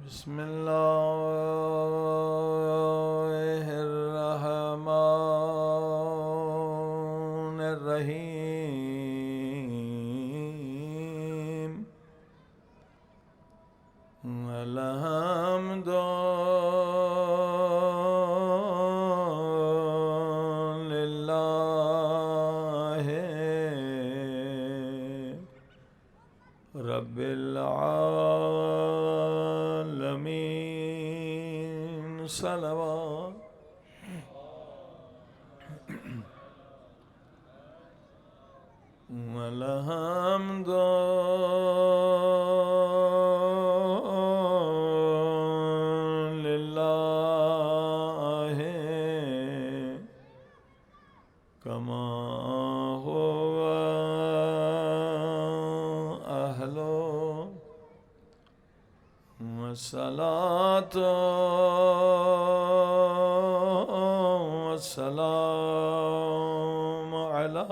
بسم الله الرحمن الرحيم الحمد لله رب العالمين صلوات الحمد لله كما هو أهله والصلاة والسلام على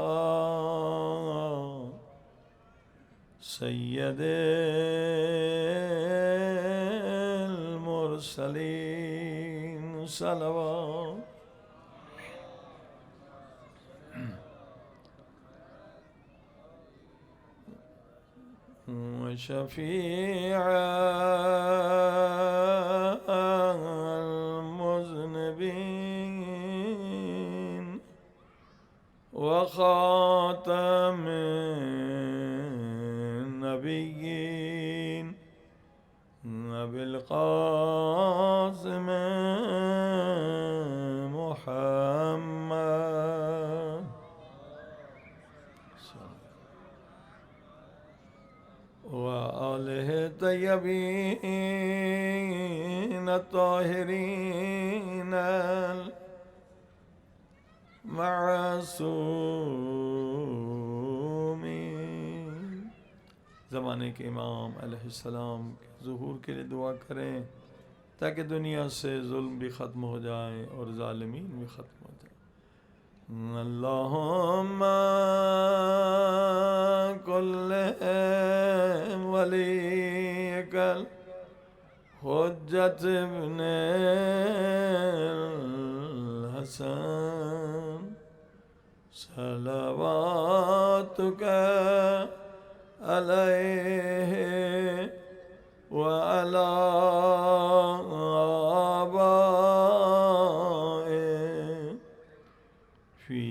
سيد المرسلين صلوات وشفيع المذنبين وخاتم النبيين أبي القاسم محمد وآله الطيبين الطاهرين المعصومين. زمانے کے امام علیہ السلام کے ظہور کے لیے دعا کریں تاکہ دنیا سے ظلم بھی ختم ہو جائے اور ظالمین بھی ختم ہو جائے. اللہم کل ولیک الحجت ابن الحسن صلواتک علیہ وعلی آبائه فی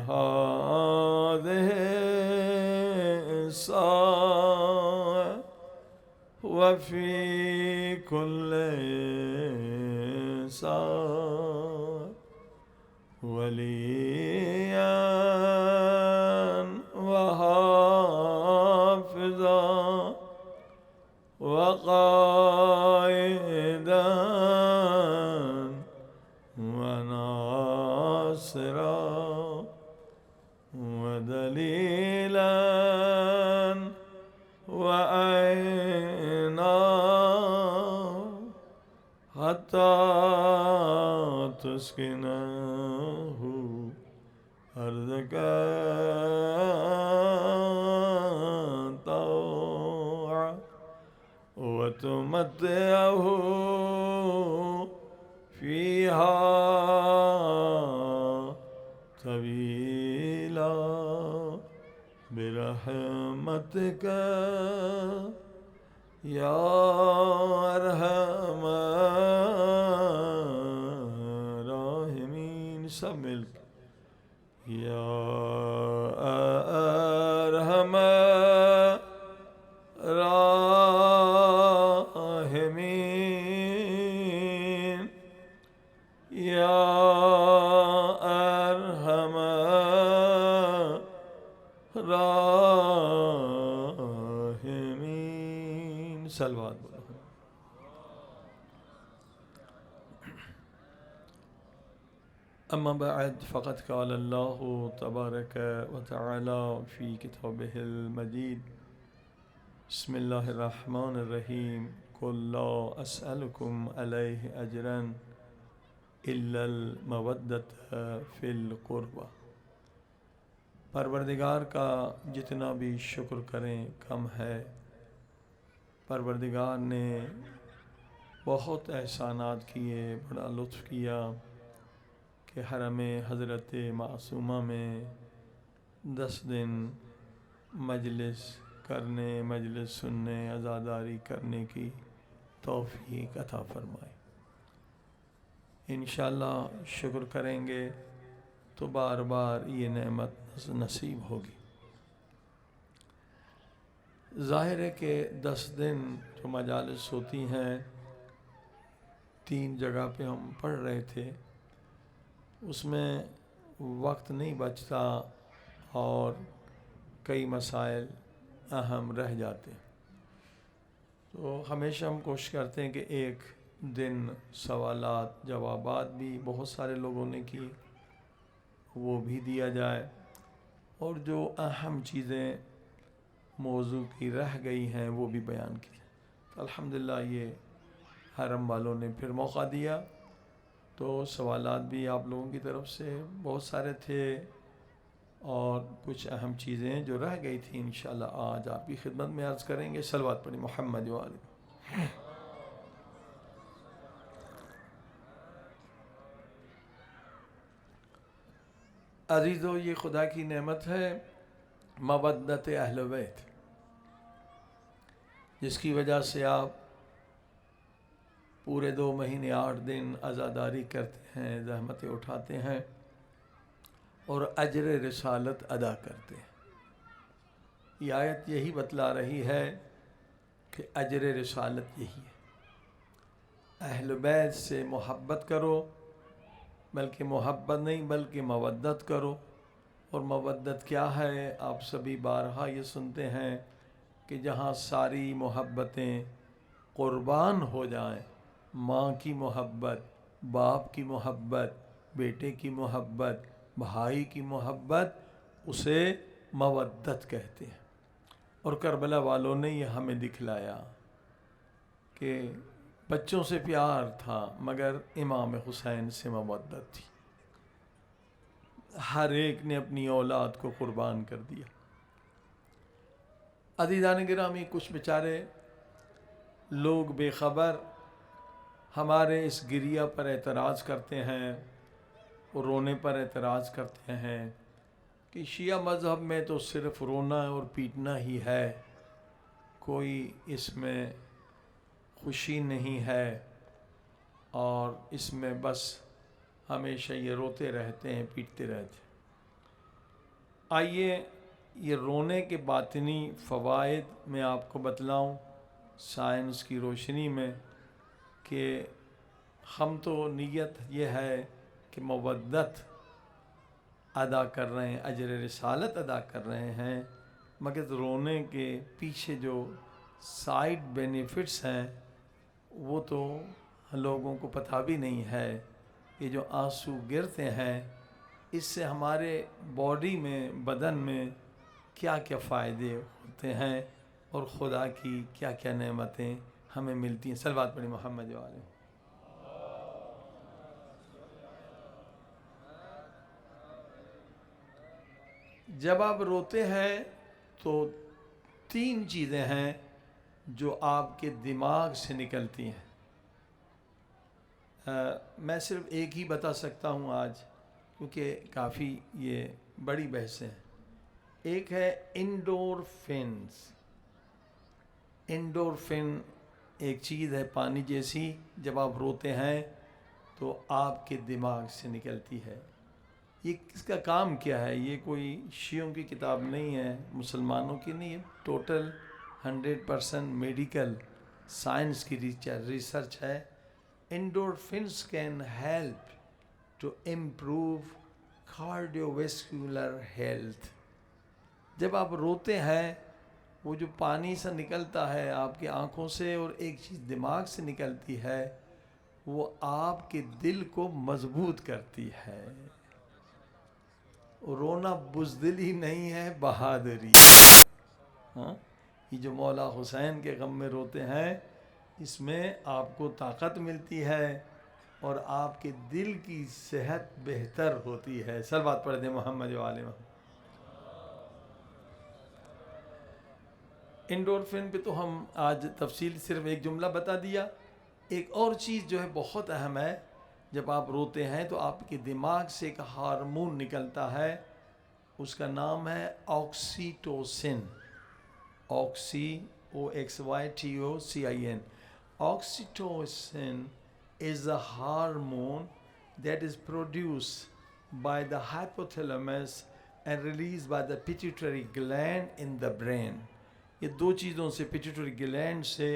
هذه الساعة وفي كل ساعة وليا وحافظا وقائدا وناصرا ودليلا وعينا حتى تسكنه أرضك طوعا وتمتعه فيها طويلا برحمتك یا ارحم الراحمین. سب مل کے یا ارحم الراحمین یا ارحم الراحمین. صلوات بولو. اما بعد فقد قال اللہ تبارک وتعالی فی کتابہ المجید بسم اللہ الرحمن الرحیم قل لا اسألکم علیہ اجرا الا المودۃ فی القربہ. پروردگار کا جتنا بھی شکر کریں کم ہے. پروردگار نے بہت احسانات کیے، بڑا لطف کیا کہ حرم حضرت معصومہ میں 10 دن مجلس کرنے، مجلس سننے، عزاداری کرنے کی توفیق عطا فرمائے۔ انشاءاللہ شکر کریں گے تو بار بار یہ نعمت نصیب ہوگی۔ ظاہر ہے کہ 10 دن جو مجالس ہوتی ہیں 3 جگہ پہ ہم پڑھ رہے تھے، اس میں وقت نہیں بچتا اور کئی مسائل اہم رہ جاتے ہیں، تو ہمیشہ ہم کوشش کرتے ہیں کہ ایک دن سوالات جوابات بھی بہت سارے لوگوں نے کی وہ بھی دیا جائے، اور جو اہم چیزیں موضوع کی رہ گئی ہیں وہ بھی بیان کی جائیں۔ تو الحمدللہ یہ حرم والوں نے پھر موقع دیا، تو سوالات بھی آپ لوگوں کی طرف سے بہت سارے تھے، اور کچھ اہم چیزیں جو رہ گئی تھیں انشاءاللہ آج آپ کی خدمت میں عرض کریں گے۔ صلوات پڑھی محمد و آلہ۔ عزیزو، یہ خدا کی نعمت ہے مودت اہل بیت، جس کی وجہ سے آپ پورے 2 مہینے 8 دن عزاداری کرتے ہیں، زحمتیں اٹھاتے ہیں اور اجر رسالت ادا کرتے ہیں۔ یہ آیت یہی بتلا رہی ہے کہ اجر رسالت یہی ہے۔ اہل بیت سے محبت کرو، بلکہ محبت نہیں بلکہ مودت کرو۔ اور مودت کیا ہے؟ آپ سبھی بارہا یہ سنتے ہیں کہ جہاں ساری محبتیں قربان ہو جائیں، ماں کی محبت، باپ کی محبت، بیٹے کی محبت، بھائی کی محبت، اسے مودت کہتے ہیں۔ اور کربلا والوں نے یہ ہمیں دکھلایا کہ بچوں سے پیار تھا مگر امام حسین سے مودت تھی، ہر ایک نے اپنی اولاد کو قربان کر دیا۔ عزیزان گرامی، کچھ بیچارے لوگ بے خبر ہمارے اس گریہ پر اعتراض کرتے ہیں اور رونے پر اعتراض کرتے ہیں کہ شیعہ مذہب میں تو صرف رونا اور پیٹنا ہی ہے، کوئی اس میں خوشی نہیں ہے، اور اس میں بس ہمیشہ یہ روتے رہتے ہیں، پیٹتے رہتے ہیں۔ آئیے یہ رونے کے باطنی فوائد میں آپ کو بتلاؤں سائنس کی روشنی میں، کہ ہم تو نیت یہ ہے کہ مودت ادا کر رہے ہیں، اجر رسالت ادا کر رہے ہیں، مگر رونے کے پیچھے جو سائیڈ بینیفٹس ہیں وہ تو لوگوں کو پتہ بھی نہیں ہے۔ یہ جو آنسو گرتے ہیں اس سے ہمارے باڈی میں، بدن میں کیا کیا فائدے ہوتے ہیں اور خدا کی کیا کیا نعمتیں ہمیں ملتی ہیں۔ صلوات پڑھی محمد و آلہ۔ جب آپ روتے ہیں تو 3 چیزیں ہیں جو آپ کے دماغ سے نکلتی ہیں۔ میں صرف ایک ہی بتا سکتا ہوں آج، کیونکہ کافی یہ بڑی بحثیں ہیں۔ ایک ہے انڈورفنز۔ انڈورفن ایک چیز ہے پانی جیسی، جب آپ روتے ہیں تو آپ کے دماغ سے نکلتی ہے۔ یہ اس کا کام کیا ہے؟ یہ کوئی شیعوں کی کتاب نہیں ہے، مسلمانوں کی نہیں ہے، ٹوٹل 100% میڈیکل سائنس کی ریسرچ ہے۔ Endorphins can help to improve cardiovascular health۔ جب آپ روتے ہیں وہ جو پانی سے نکلتا ہے آپ کی آنکھوں سے اور ایک چیز دماغ سے نکلتی ہے، وہ آپ کے دل کو مضبوط کرتی ہے۔ رونا بزدلی نہیں ہے، بہادری۔ ہاں، یہ جو مولا حسین کے غم میں روتے ہیں، اس میں آپ کو طاقت ملتی ہے اور آپ کے دل کی صحت بہتر ہوتی ہے۔ صلوات پڑھ دیں محمد و آلہ محمد۔ انڈورفن پہ تو ہم آج تفصیل صرف ایک جملہ بتا دیا ایک اور چیز جو ہے بہت اہم ہے، جب آپ روتے ہیں تو آپ کے دماغ سے ایک ہارمون نکلتا ہے، اس کا نام ہے oxytocin. OXYTOCIN. Oxytocin is a hormone that is produced by the hypothalamus and released by the pituitary gland in the brain. یہ دو چیزوں سے، پیٹیوٹری گلینڈ سے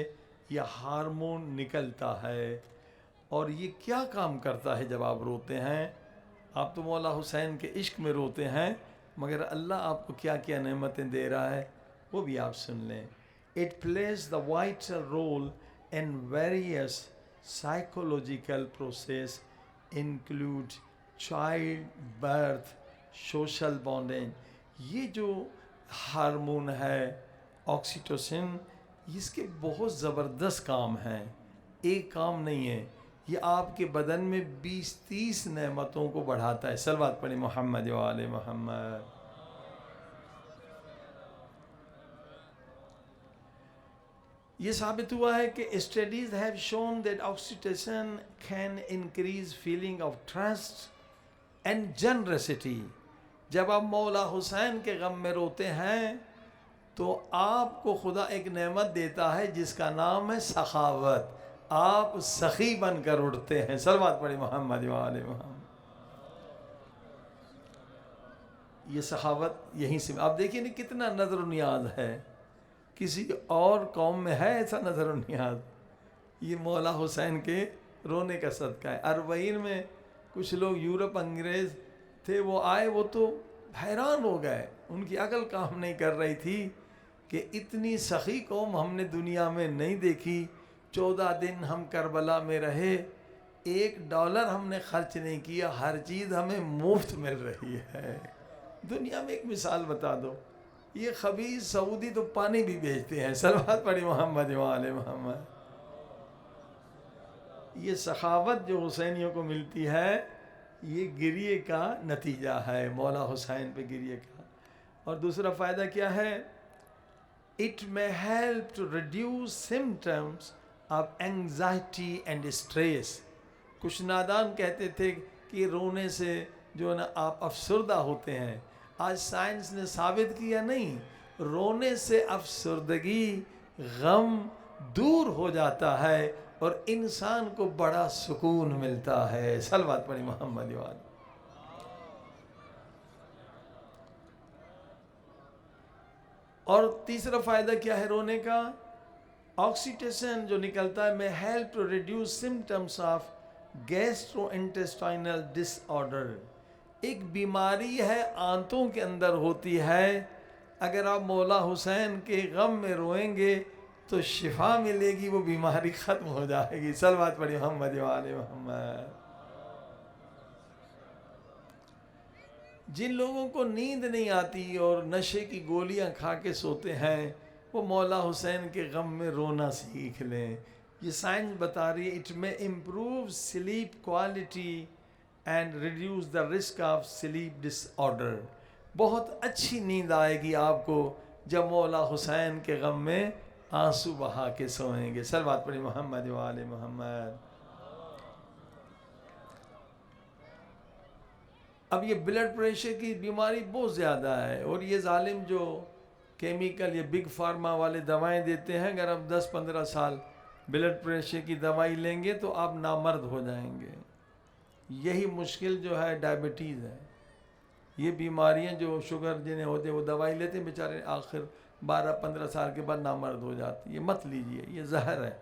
یہ ہارمون نکلتا ہے. اور یہ کیا کام کرتا ہے جب آپ روتے ہیں؟ آپ تو مولا حسین کے عشق میں روتے ہیں، مگر اللہ آپ کو کیا کیا نعمتیں دے رہا ہے وہ بھی آپ سن لیں. It plays the vital role in various psychological process include child birth, social bonding. یہ جو ہارمون ہے آکسیٹوسن، اس کے بہت زبردست کام ہیں، ایک کام نہیں ہے. یہ آپ کے بدن میں 20-30 نعمتوں کو بڑھاتا ہے. صلوات پڑھیں محمد و آل محمد. یہ ثابت ہوا ہے کہ studies have shown that oxytocin can increase feeling of trust and generosity. جب آپ مولا حسین کے غم میں روتے ہیں تو آپ کو خدا ایک نعمت دیتا ہے جس کا نام ہے سخاوت. آپ سخی بن کر اٹھتے ہیں. صلوات پڑھیں محمد و آل محمد. یہ سخاوت یہیں سے آپ دیکھیں نا کتنا نظر و نیاز ہے. کسی اور قوم میں ہے ایسا نظر و نیاز؟ یہ مولا حسین کے رونے کا صدقہ ہے. اربعین میں کچھ لوگ یورپ انگریز تھے، وہ آئے، وہ تو حیران ہو گئے، ان کی عقل کام نہیں کر رہی تھی کہ اتنی سخی قوم ہم نے دنیا میں نہیں دیکھی. 14 دن ہم کربلا میں رہے، $1 ہم نے خرچ نہیں کیا، ہر چیز ہمیں مفت مل رہی ہے. دنیا میں ایک مثال بتا دو، یہ خبیث سعودی تو پانی بھی بیچتے ہیں. صلوات پڑھی محمد و آل محمد. یہ سخاوت جو حسینیوں کو ملتی ہے یہ گریے کا نتیجہ ہے، مولا حسین پہ گریے کا. اور دوسرا فائدہ کیا ہے؟ It may help to reduce symptoms of anxiety and stress. کچھ نادان کہتے تھے کہ رونے سے جو ہے نا آپ افسردہ ہوتے ہیں. آج سائنس نے ثابت کیا نہیں، رونے سے افسردگی، غم دور ہو جاتا ہے اور انسان کو بڑا سکون ملتا ہے. صلوات پڑھی محمد و آل. اور تیسرا فائدہ کیا ہے رونے کا؟ آکسیٹوسن جو نکلتا ہے میں help to reduce symptoms of gastrointestinal disorder. ایک بیماری ہے آنتوں کے اندر ہوتی ہے، اگر آپ مولا حسین کے غم میں روئیں گے تو شفا ملے گی، وہ بیماری ختم ہو جائے گی. صلوات پڑھی محمد و آل محمد. جن لوگوں کو نیند نہیں آتی اور نشے کی گولیاں کھا کے سوتے ہیں وہ مولا حسین کے غم میں رونا سیکھ لیں. یہ سائنس بتا رہی ہے اٹ میں improve sleep quality and reduce the risk of sleep disorder. بہت اچھی نیند آئے گی آپ کو جب مولا حسین کے غم میں آنسو بہا کے سوئیں گے. صلوات پڑھی محمد و آل محمد. اب یہ بلڈ پریشر کی بیماری بہت زیادہ ہے، اور یہ ظالم جو کیمیکل یا بگ فارما والے دوائیں دیتے ہیں، اگر آپ 10-15 سال بلڈ پریشر کی دوائی لیں گے تو آپ نامرد ہو جائیں گے. یہی مشکل جو ہے ڈائبٹیز ہے. یہ بیماریاں جو شوگر جنہیں ہوتے ہیں وہ دوائی لیتے ہیں بیچارے، آخر 12-15 سال کے بعد نامرد ہو جاتے. یہ مت لیجئے، یہ زہر ہے.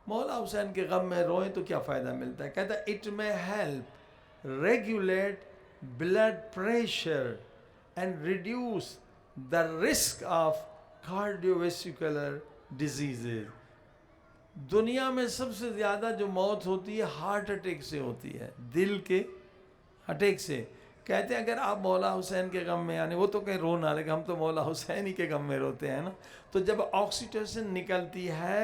مولا حسین کے غم میں روئیں تو کیا فائدہ ملتا ہے؟ کہتا ہے اٹ میں help regulate blood pressure and reduce the risk of cardiovascular diseases. دنیا میں سب سے زیادہ جو موت ہوتی ہے ہارٹ اٹیک سے ہوتی ہے، دل کے اٹیک سے. کہتے ہیں اگر آپ مولا حسین کے غم میں، یعنی وہ تو کہیں رونا، لیکن ہم تو مولا حسین ہی کے غم میں روتے ہیں نا. تو جب آکسیٹوسن نکلتی ہے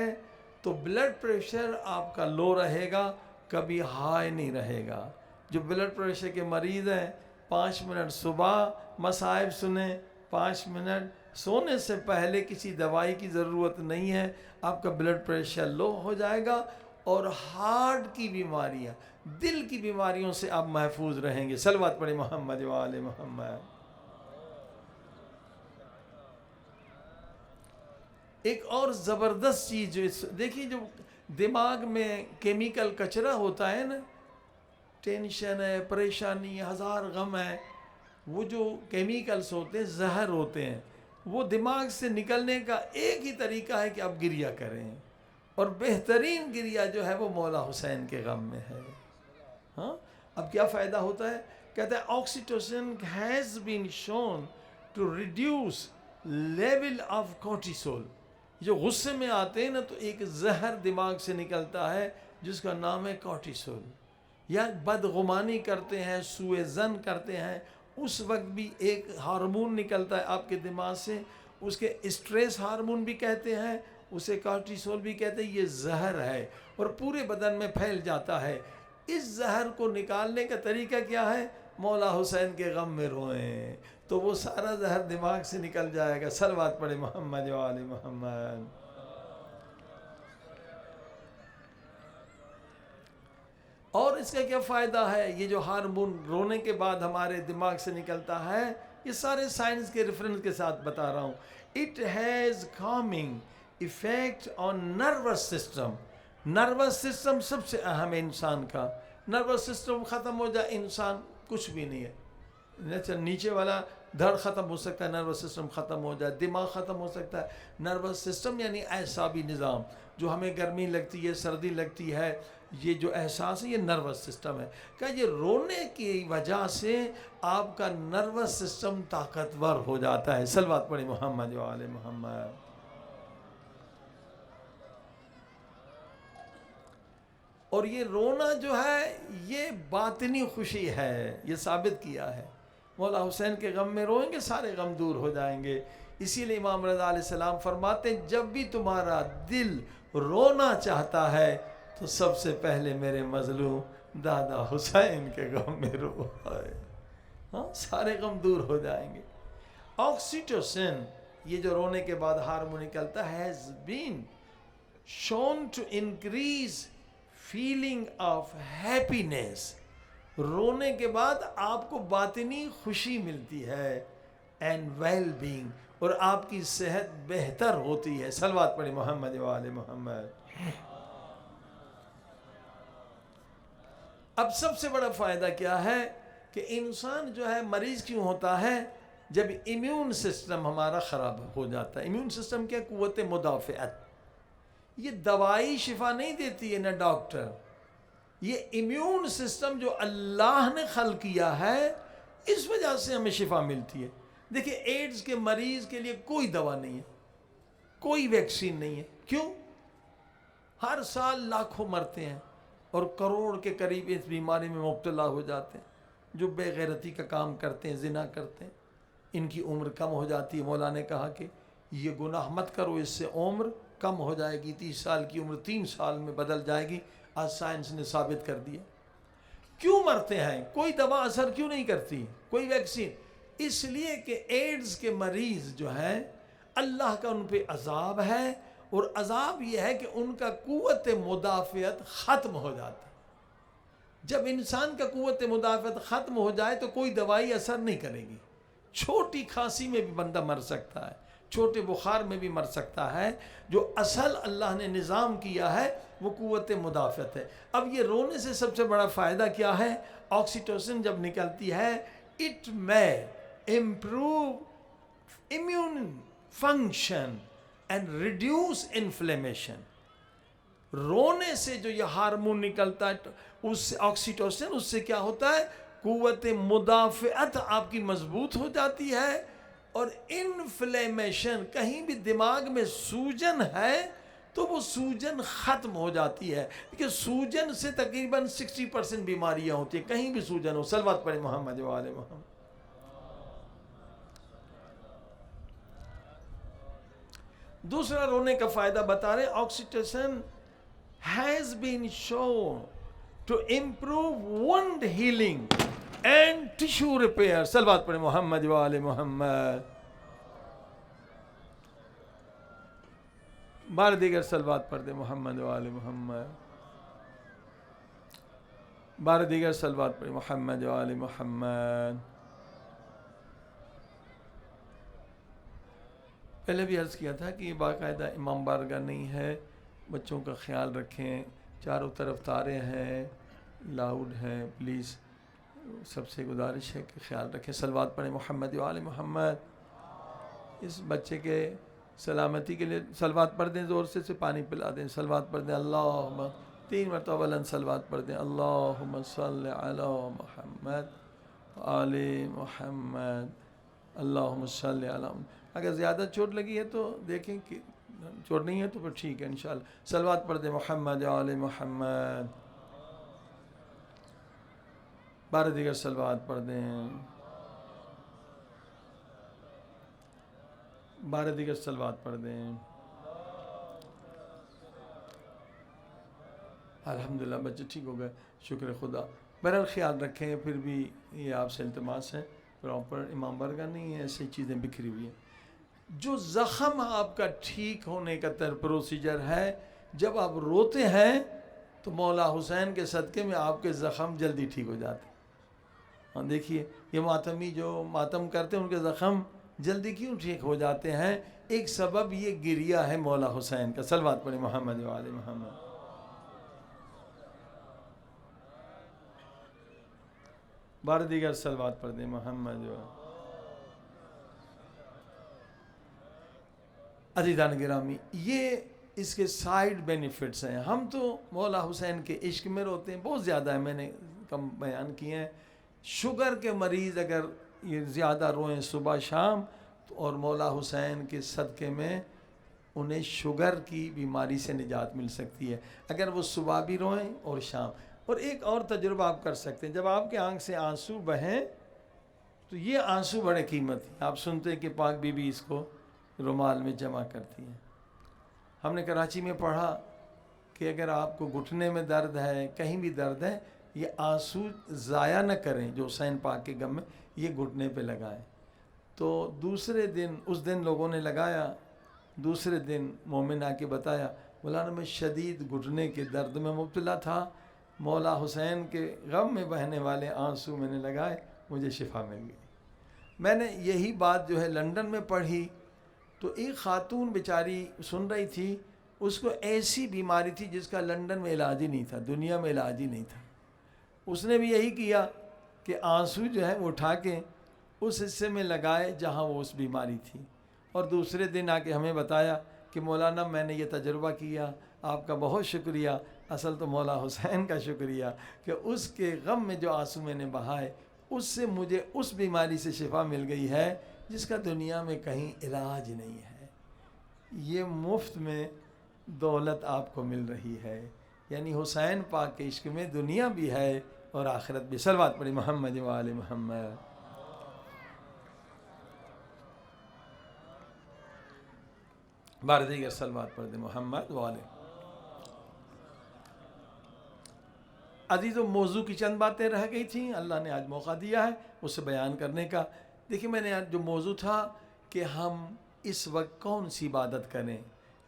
تو بلڈ پریشر آپ کا لو رہے گا، کبھی ہائی نہیں رہے گا. جو بلڈ پریشر کے مریض ہیں 5 منٹ صبح مصائب سنیں، 5 منٹ سونے سے پہلے کسی دوائی کی ضرورت نہیں ہے، آپ کا بلڈ پریشر لو ہو جائے گا اور ہارٹ کی بیماریاں، دل کی بیماریوں سے آپ محفوظ رہیں گے. صلوات پڑھیں محمد و آل محمد. ایک اور زبردست چیز جو دیکھیے، جو دماغ میں کیمیکل کچرا ہوتا ہے نا، ٹینشن ہے، پریشانی، ہزار غم ہے، وہ جو کیمیکلز ہوتے ہیں، زہر ہوتے ہیں، وہ دماغ سے نکلنے کا ایک ہی طریقہ ہے کہ آپ گریہ کریں. اور بہترین گریہ جو ہے وہ مولا حسین کے غم میں ہے. ہاں، اب کیا فائدہ ہوتا ہے؟ کہتا ہے oxytocin has been shown to reduce level of cortisol. جو غصے میں آتے ہیں نا تو ایک زہر دماغ سے نکلتا ہے جس کا نام ہے کورٹیسول. یا بدغمانی کرتے ہیں، سوء ظن کرتے ہیں، اس وقت بھی ایک ہارمون نکلتا ہے آپ کے دماغ سے، اس کے اسٹریس ہارمون بھی کہتے ہیں، اسے کارٹیسول بھی کہتے ہیں. یہ زہر ہے اور پورے بدن میں پھیل جاتا ہے. اس زہر کو نکالنے کا طریقہ کیا ہے؟ مولا حسین کے غم میں روئیں تو وہ سارا زہر دماغ سے نکل جائے گا. صلوات پڑھے محمد و آل محمد. اور اس کا کیا فائدہ ہے؟ یہ جو ہارمون رونے کے بعد ہمارے دماغ سے نکلتا ہے، یہ سارے سائنس کے ریفرنس کے ساتھ بتا رہا ہوں. It has calming effect on nervous system. Nervous system سب سے اہم ہے انسان کا. نروس سسٹم ختم ہو جائے انسان کچھ بھی نہیں ہے. نیچے والا دھڑ ختم ہو سکتا ہے، نروس سسٹم ختم ہو جائے، دماغ ختم ہو سکتا ہے. نروس سسٹم یعنی اعصابی نظام. جو ہمیں گرمی لگتی ہے، سردی لگتی ہے، یہ جو احساس ہے یہ نروس سسٹم ہے. کہ یہ رونے کی وجہ سے آپ کا نروس سسٹم طاقتور ہو جاتا ہے. صلوات پڑھیں محمد و آل محمد. اور یہ رونا جو ہے یہ باطنی خوشی ہے، یہ ثابت کیا ہے. مولا حسین کے غم میں روئیں گے سارے غم دور ہو جائیں گے. اسی لیے امام رضا علیہ السلام فرماتے ہیں جب بھی تمہارا دل رونا چاہتا ہے تو سب سے پہلے میرے مظلوم دادا حسین کے غم میں رو. ہاں، سارے غم دور ہو جائیں گے. آکسیٹوسن، یہ جو رونے کے بعد ہارمون نکلتا ہے، has been shown to increase feeling of happiness. رونے کے بعد آپ کو باطنی خوشی ملتی ہے and well being، اور آپ کی صحت بہتر ہوتی ہے. صلوات پڑھیں محمد و آل محمد. اب سب سے بڑا فائدہ کیا ہے کہ انسان جو ہے مریض کیوں ہوتا ہے؟ جب امیون سسٹم ہمارا خراب ہو جاتا ہے. امیون سسٹم کیا؟ قوت مدافعت. یہ دوائی شفا نہیں دیتی ہے، نہ ڈاکٹر. یہ امیون سسٹم جو اللہ نے خلق کیا ہے اس وجہ سے ہمیں شفا ملتی ہے. دیکھیں ایڈز کے مریض کے لیے کوئی دوا نہیں ہے، کوئی ویکسین نہیں ہے. کیوں؟ ہر سال لاکھوں مرتے ہیں اور کروڑ کے قریب اس بیماری میں مبتلا ہو جاتے ہیں. جو بے غیرتی کا کام کرتے ہیں، زنا کرتے ہیں، ان کی عمر کم ہو جاتی ہے. مولا نے کہا کہ یہ گناہ مت کرو، اس سے عمر کم ہو جائے گی. 30 سال کی عمر 3 سال میں بدل جائے گی. آج سائنس نے ثابت کر دیا. کیوں مرتے ہیں؟ کوئی دوا اثر کیوں نہیں کرتی، کوئی ویکسین؟ اس لیے کہ ایڈز کے مریض جو ہیں اللہ کا ان پہ عذاب ہے، اور عذاب یہ ہے کہ ان کا قوت مدافعت ختم ہو جاتا ہے. جب انسان کا قوت مدافعت ختم ہو جائے تو کوئی دوائی اثر نہیں کرے گی. چھوٹی کھانسی میں بھی بندہ مر سکتا ہے، چھوٹے بخار میں بھی مر سکتا ہے. جو اصل اللہ نے نظام کیا ہے وہ قوت مدافعت ہے. اب یہ رونے سے سب سے بڑا فائدہ کیا ہے؟ آکسیٹوسن جب نکلتی ہے اٹ میں improve immune function and reduce inflammation. رونے سے جو یہ ہارمون نکلتا ہے اس سے آکسیٹوسن، اس سے کیا ہوتا ہے؟ قوت مدافعت آپ کی مضبوط ہو جاتی ہے. اور انفلیمیشن، کہیں بھی دماغ میں سوجن ہے تو وہ سوجن ختم ہو جاتی ہے. کہ سوجن سے تقریباً 60% بیماریاں ہوتی ہیں، کہیں بھی سوجن ہو. صلوات پڑھیں محمد و آل محمد. دوسرا رونے کا فائدہ بتا رہے، oxytocin has been shown to improve wound healing and tissue repair. صلوات پڑھیں محمد و آل محمد. بار دیگر صلوات پڑھ دیں محمد و آل محمد. بار دیگر صلوات پڑھیں محمد و آل محمد۔ پہلے بھی عرض کیا تھا کہ یہ باقاعدہ امام بارگاہ نہیں ہے، بچوں کا خیال رکھیں، چاروں طرف تارے ہیں، لاؤڈ ہیں، پلیز سب سے گزارش ہے کہ خیال رکھیں، صلوات پڑھیں محمد و آل محمد۔ اس بچے کے سلامتی کے لیے صلوات پڑھ دیں، زور سے پانی پلا دیں، صلوات پڑھ دیں، اللہم 3 مرتبہ بلند صلوات پڑھ دیں، اللہم صلی علی محمد آل محمد، اللہم صلی علی محمد۔ اگر زیادہ چوٹ لگی ہے تو دیکھیں کہ چوٹ نہیں ہے تو پھر ٹھیک ہے انشاءاللہ۔ صلوات پڑھ دیں محمد آل محمد، بار دیگر صلوات پڑھ دیں، بار دیگر صلوات پڑھ دیں۔ الحمدللہ بچے ٹھیک ہو گئے، شکر خدا۔ بہرحال خیال رکھیں، پھر بھی یہ آپ سے التماس ہے، پراپر امام بارگاہ نہیں ہے، ایسی چیزیں بکھری ہوئی ہیں۔ جو زخم آپ کا ٹھیک ہونے کا پروسیجر ہے، جب آپ روتے ہیں تو مولا حسین کے صدقے میں آپ کے زخم جلدی ٹھیک ہو جاتے ہیں۔ ہاں دیکھیے یہ ماتمی جو ماتم کرتے ہیں ان کے زخم جلدی کیوں ٹھیک ہو جاتے ہیں؟ ایک سبب یہ گریہ ہے مولا حسین کا۔ صلوات پڑھیں محمد و آل محمد، بار دیگر صلوات پڑھ دیں محمد و عزیزان گرامی۔ یہ اس کے سائیڈ بینیفٹس ہیں۔ ہم تو مولا حسین کے عشق میں روتے ہیں، بہت زیادہ ہے، میں نے کم بیان کیے ہیں۔ شوگر کے مریض اگر یہ زیادہ روئیں صبح شام اور مولا حسین کے صدقے میں انہیں شوگر کی بیماری سے نجات مل سکتی ہے، اگر وہ صبح بھی روئیں اور شام۔ اور ایک اور تجربہ آپ کر سکتے ہیں، جب آپ کے آنکھ سے آنسو بہیں تو یہ آنسو بڑے قیمت ہیں۔ آپ سنتے ہیں کہ پاک بی بی اس کو رومال میں جمع کرتی ہیں۔ ہم نے کراچی میں پڑھا کہ اگر آپ کو گھٹنے میں درد ہے، کہیں بھی درد ہے، یہ آنسو ضائع نہ کریں جو حسین پاک کے غم میں، یہ گھٹنے پہ لگائیں۔ تو دوسرے دن، اس دن لوگوں نے لگایا، دوسرے دن مومن آ کے بتایا مولانا میں شدید گھٹنے کے درد میں مبتلا تھا، مولا حسین کے غم میں بہنے والے آنسو میں نے لگائے، مجھے شفا مل گئی۔ میں نے یہی بات جو ہے لندن میں پڑھی تو ایک خاتون بیچاری سن رہی تھی، اس کو ایسی بیماری تھی جس کا لندن میں علاج ہی نہیں تھا، دنیا میں علاج ہی نہیں تھا۔ اس نے بھی یہی کیا کہ آنسو جو ہے وہ اٹھا کے اس حصے میں لگائے جہاں وہ اس بیماری تھی، اور دوسرے دن آ کے ہمیں بتایا کہ مولانا میں نے یہ تجربہ کیا، آپ کا بہت شکریہ۔ اصل تو مولا حسین کا شکریہ کہ اس کے غم میں جو آنسو میں نے بہائے اس سے مجھے اس بیماری سے شفا مل گئی ہے جس کا دنیا میں کہیں علاج نہیں ہے۔ یہ مفت میں دولت آپ کو مل رہی ہے، یعنی حسین پاک کے عشق میں دنیا بھی ہے اور آخرت بھی۔ صلوات پڑھی محمد و آل محمد۔ بار دیگر صلوات پڑھ دیں محمد و آل۔ عزیزو موضوع کی چند باتیں رہ گئی تھیں، اللہ نے آج موقع دیا ہے اسے بیان کرنے کا۔ دیکھیں میں نے آج جو موضوع تھا کہ ہم اس وقت کون سی عبادت کریں،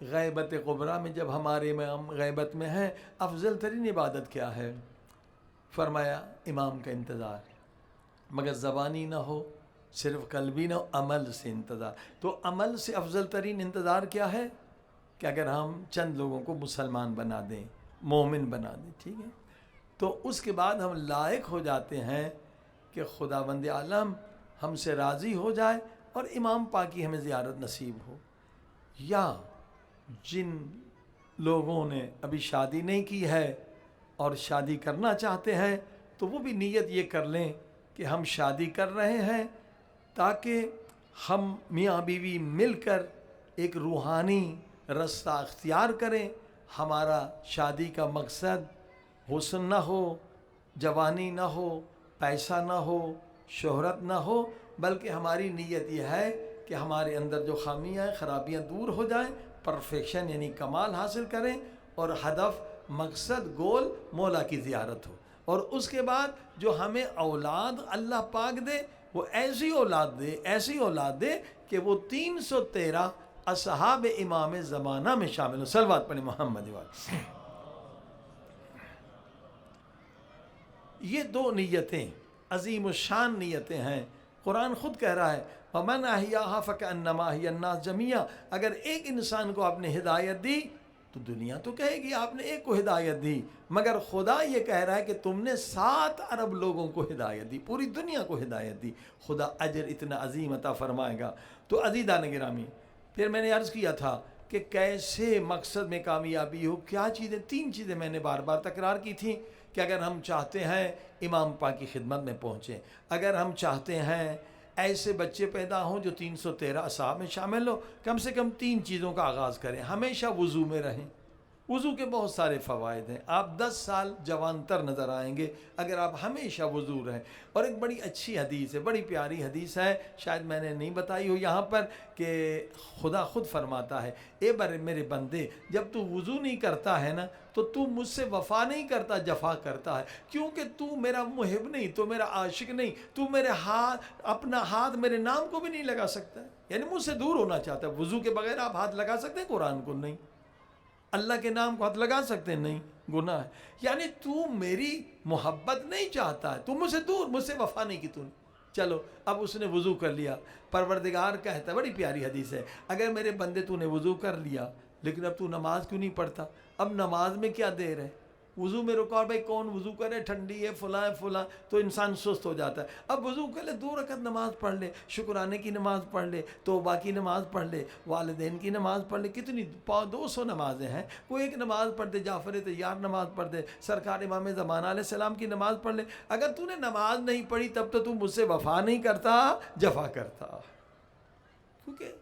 غیبت کبریٰ میں جب ہمارے امام غیبت میں ہیں، افضل ترین عبادت کیا ہے؟ فرمایا امام کا انتظار، مگر زبانی نہ ہو، صرف قلبی نہ ہو، عمل سے انتظار۔ تو عمل سے افضل ترین انتظار کیا ہے؟ کہ اگر ہم چند لوگوں کو مسلمان بنا دیں، مومن بنا دیں، ٹھیک ہے، تو اس کے بعد ہم لائق ہو جاتے ہیں کہ خداوند عالم ہم سے راضی ہو جائے اور امام پاک کی ہمیں زیارت نصیب ہو۔ یا جن لوگوں نے ابھی شادی نہیں کی ہے اور شادی کرنا چاہتے ہیں تو وہ بھی نیت یہ کر لیں کہ ہم شادی کر رہے ہیں تاکہ ہم میاں بیوی مل کر ایک روحانی رستہ اختیار کریں۔ ہمارا شادی کا مقصد حسن نہ ہو، جوانی نہ ہو، پیسہ نہ ہو، شہرت نہ ہو، بلکہ ہماری نیت یہ ہے کہ ہمارے اندر جو خامیاں ہیں، خرابیاں دور ہو جائیں، پرفیکشن یعنی کمال حاصل کریں، اور ہدف، مقصد، گول مولا کی زیارت ہو۔ اور اس کے بعد جو ہمیں اولاد اللہ پاک دے وہ ایسی اولاد دے کہ وہ 313 اصحاب امام زمانہ میں شامل ہو۔ صلوات پڑھیں محمد و آل۔ یہ دو نیتیں عظیم الشان نیتیں ہیں. قرآن خود کہہ رہا ہے وَمَنْ أَحْيَاهَا فَكَأَنَّمَا أَحْيَا النَّاسَ جَمِيعًا. اگر ایک انسان کو آپ نے ہدایت دی تو دنیا تو کہے گی آپ نے ایک کو ہدایت دی، مگر خدا یہ کہہ رہا ہے کہ تم نے 7 ارب لوگوں کو ہدایت دی، پوری دنیا کو ہدایت دی. خدا اجر اتنا عظیم عطا فرمائے گا. تو عزیزان گرامی، پھر میں نے عرض کیا تھا کہ کیسے مقصد میں کامیابی ہو، کیا چیزیں، 3 چیزیں میں نے بار بار تکرار کی تھیں کہ اگر ہم چاہتے ہیں امام پاک کی خدمت میں پہنچیں، اگر ہم چاہتے ہیں ایسے بچے پیدا ہوں جو 313 اصحاب میں شامل ہو، کم سے کم 3 چیزوں کا آغاز کریں. ہمیشہ وضو میں رہیں. وضو کے بہت سارے فوائد ہیں. آپ 10 سال جوان تر نظر آئیں گے اگر آپ ہمیشہ وضو رہیں. اور ایک بڑی اچھی حدیث ہے، بڑی پیاری حدیث ہے، شاید میں نے نہیں بتائی ہو یہاں پر، کہ خدا خود فرماتا ہے اے میرے بندے، جب تو وضو نہیں کرتا ہے نا تو تو مجھ سے وفا نہیں کرتا، جفا کرتا ہے، کیونکہ تو میرا محب نہیں، تو میرا عاشق نہیں، تو میرے اپنا ہاتھ میرے نام کو بھی نہیں لگا سکتا ہے. یعنی مجھ سے دور ہونا چاہتا ہے. وضو کے بغیر آپ ہاتھ لگا سکتے ہیں قرآن کو؟ نہیں. اللہ کے نام کو ہاتھ لگا سکتے ہیں؟ نہیں، گناہ ہے. یعنی تو میری محبت نہیں چاہتا ہے، تو مجھ سے دور، مجھ سے وفا نہیں کی تو نے. چلو اب اس نے وضو کر لیا. پروردگار کہتا ہے، بڑی پیاری حدیث ہے، اگر میرے بندے تو نے وضو کر لیا لیکن اب تو نماز کیوں نہیں پڑھتا؟ اب نماز میں کیا دیر ہے؟ وضو میں رکا، بھائی کون وضو کرے، ٹھنڈی ہے، فلاں ہے فلاں، تو انسان سست ہو جاتا ہے. اب وضو کر لے، 2 رکعت نماز پڑھ لے، شکرانے کی نماز پڑھ لے، توبہ کی نماز پڑھ لے، والدین کی نماز پڑھ لے. کتنی 200 نمازیں ہیں. کوئی ایک نماز پڑھ دے، جعفر طیار نماز پڑھ دے، سرکار امام زمانہ علیہ السلام کی نماز پڑھ لے. اگر تو نے نماز نہیں پڑھی تب تو مجھ سے وفا نہیں کرتا، جفا کرتا. کیونکہ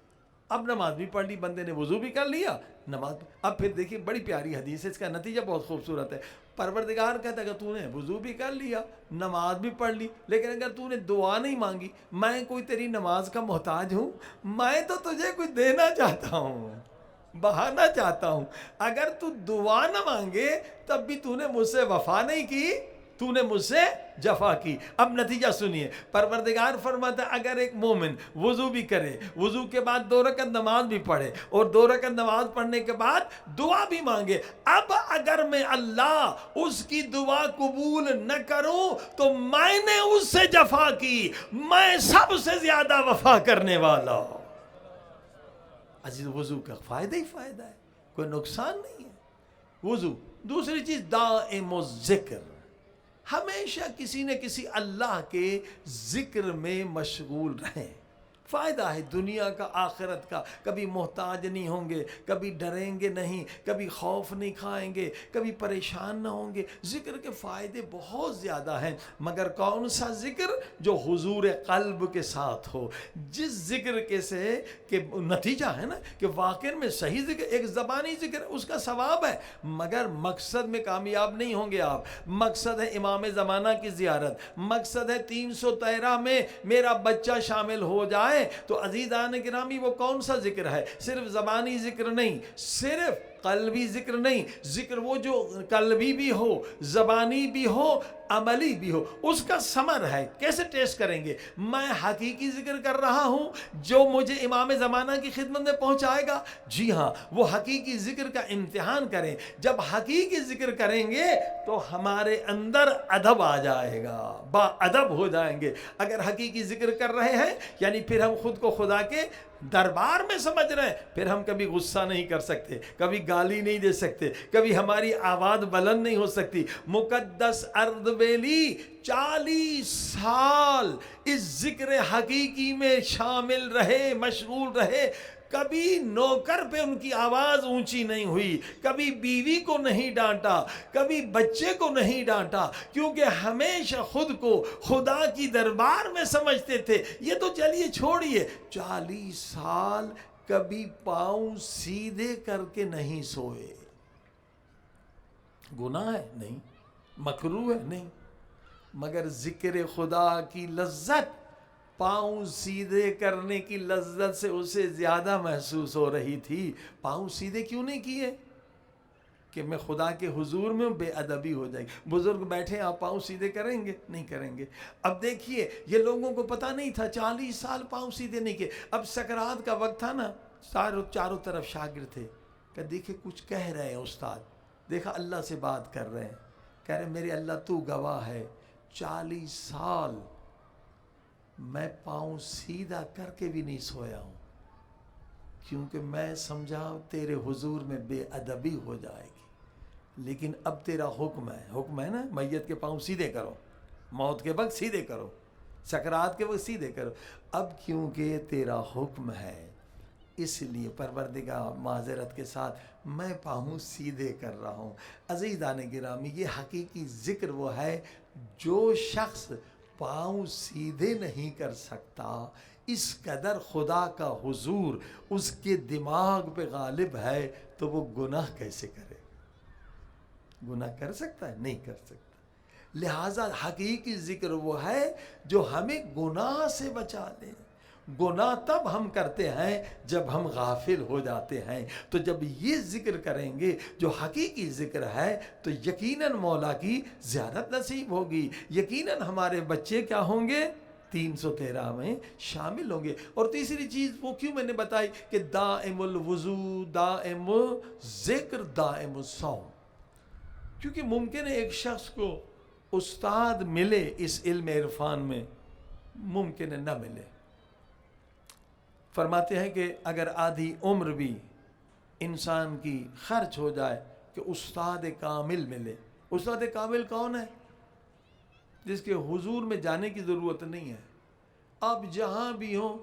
اب نماز بھی پڑھ لی، بندے نے وضو بھی کر لیا، نماز. اب پھر دیکھیے بڑی پیاری حدیث ہے، اس کا نتیجہ بہت خوبصورت ہے. پروردگار کہتا ہے کہ تو نے وضو بھی کر لیا، نماز بھی پڑھ لی، لیکن اگر تو نے دعا نہیں مانگی، میں کوئی تیری نماز کا محتاج ہوں؟ میں تو تجھے کچھ دینا چاہتا ہوں، بہانا چاہتا ہوں. اگر تو دعا نہ مانگے تب بھی تو نے مجھ سے وفا نہیں کی، تو نے مجھ سے جفا کی. اب نتیجہ سنیے، پروردگار فرماتا ہے اگر ایک مومن وضو بھی کرے، وضو کے بعد 2 رکعت نماز بھی پڑھے، اور 2 رکعت نماز پڑھنے کے بعد دعا بھی مانگے، اب اگر میں اللہ اس کی دعا قبول نہ کروں تو میں نے اس سے جفا کی، میں سب سے زیادہ وفا کرنے والا. عزیز، وضو کا فائدہ ہی فائدہ ہے، کوئی نقصان نہیں ہے وضو. دوسری چیز دائم الذکر، ہمیشہ کسی نہ کسی اللہ کے ذکر میں مشغول رہیں. فائدہ ہے دنیا کا، آخرت کا. کبھی محتاج نہیں ہوں گے، کبھی ڈریں گے نہیں، کبھی خوف نہیں کھائیں گے، کبھی پریشان نہ ہوں گے. ذکر کے فائدے بہت زیادہ ہیں، مگر کون سا ذکر؟ جو حضور قلب کے ساتھ ہو. جس ذکر کے سے کہ نتیجہ ہے نا کہ واقع میں صحیح ذکر، ایک زبانی ذکر اس کا ثواب ہے، مگر مقصد میں کامیاب نہیں ہوں گے آپ. مقصد ہے امام زمانہ کی زیارت، مقصد ہے 313 میں میرا بچہ شامل ہو جائے. تو عزیزان گرامی، وہ کون سا ذکر ہے؟ صرف زبانی ذکر نہیں، صرف قلبی ذکر نہیں، ذکر وہ جو قلبی بھی ہو، زبانی بھی ہو، عملی بھی ہو. اس کا ثمر ہے. کیسے ٹیسٹ کریں گے؟ میں حقیقی ذکر کر رہا ہوں جو مجھے امام زمانہ کی خدمت میں پہنچائے گا. جی ہاں، وہ حقیقی ذکر کا امتحان کریں. جب حقیقی ذکر کریں گے تو ہمارے اندر ادب آ جائے گا، با ادب ہو جائیں گے. اگر حقیقی ذکر کر رہے ہیں یعنی پھر ہم خود کو خدا کے دربار میں سمجھ رہے ہیں، پھر ہم کبھی غصہ نہیں کر سکتے، کبھی گالی نہیں دے سکتے، کبھی ہماری آواز بلند نہیں ہو سکتی. مقدس اردبیلی 40 سال اس ذکر حقیقی میں شامل رہے، مشغول رہے. کبھی نوکر پہ ان کی آواز اونچی نہیں ہوئی، کبھی بیوی کو نہیں ڈانٹا، کبھی بچے کو نہیں ڈانٹا، کیونکہ ہمیشہ خود کو خدا کی دربار میں سمجھتے تھے. یہ تو چلیے چھوڑیے، 40 سال کبھی پاؤں سیدھے کر کے نہیں سوئے. گناہ ہے؟ نہیں. مکروہ ہے؟ نہیں. مگر ذکر خدا کی لذت پاؤں سیدھے کرنے کی لذت سے اسے زیادہ محسوس ہو رہی تھی. پاؤں سیدھے کیوں نہیں کیے؟ کہ میں خدا کے حضور میں بے ادبی ہو جائے گی. بزرگ بیٹھے، آپ پاؤں سیدھے کریں گے؟ نہیں کریں گے. اب دیکھیے، یہ لوگوں کو پتہ نہیں تھا، 40 سال پاؤں سیدھے نہیں کیے. اب سکرات کا وقت تھا نا، چاروں طرف شاگرد تھے کہ دیکھے کچھ کہہ رہے ہیں استاد، دیکھا اللہ سے بات کر رہے ہیں، کہہ رہے میرے اللہ تو گواہ ہے، 40 سال میں پاؤں سیدھا کر کے بھی نہیں سویا ہوں، کیونکہ میں سمجھا تیرے حضور میں بے ادبی ہو جائے گی، لیکن اب تیرا حکم ہے نا، میت کے پاؤں سیدھے کرو، موت کے وقت سیدھے کرو، سکرات کے وقت سیدھے کرو، اب کیونکہ تیرا حکم ہے اس لیے پروردگار معذرت کے ساتھ میں پاؤں سیدھے کر رہا ہوں۔ عزیزان گرامی، یہ حقیقی ذکر وہ ہے جو شخص پاؤں سیدھے نہیں کر سکتا، اس قدر خدا کا حضور اس کے دماغ پہ غالب ہے، تو وہ گناہ کیسے کرے؟ گناہ کر سکتا ہے؟ نہیں کر سکتا۔ لہٰذا حقیقی ذکر وہ ہے جو ہمیں گناہ سے بچا لے۔ گناہ تب ہم کرتے ہیں جب ہم غافل ہو جاتے ہیں، تو جب یہ ذکر کریں گے جو حقیقی ذکر ہے تو یقیناً مولا کی زیارت نصیب ہوگی، یقیناً ہمارے بچے کیا ہوں گے؟ 313 میں شامل ہوں گے۔ اور تیسری چیز وہ کیوں میں نے بتائی کہ دائم الوضو، دائم ذکر، دائم الصوم، کیونکہ ممکن ہے ایک شخص کو استاد ملے اس علم عرفان میں، ممکن ہے نہ ملے۔ فرماتے ہیں کہ اگر آدھی عمر بھی انسان کی خرچ ہو جائے کہ استاد کامل ملے۔ استاد کامل کون ہے؟ جس کے حضور میں جانے کی ضرورت نہیں ہے، آپ جہاں بھی ہوں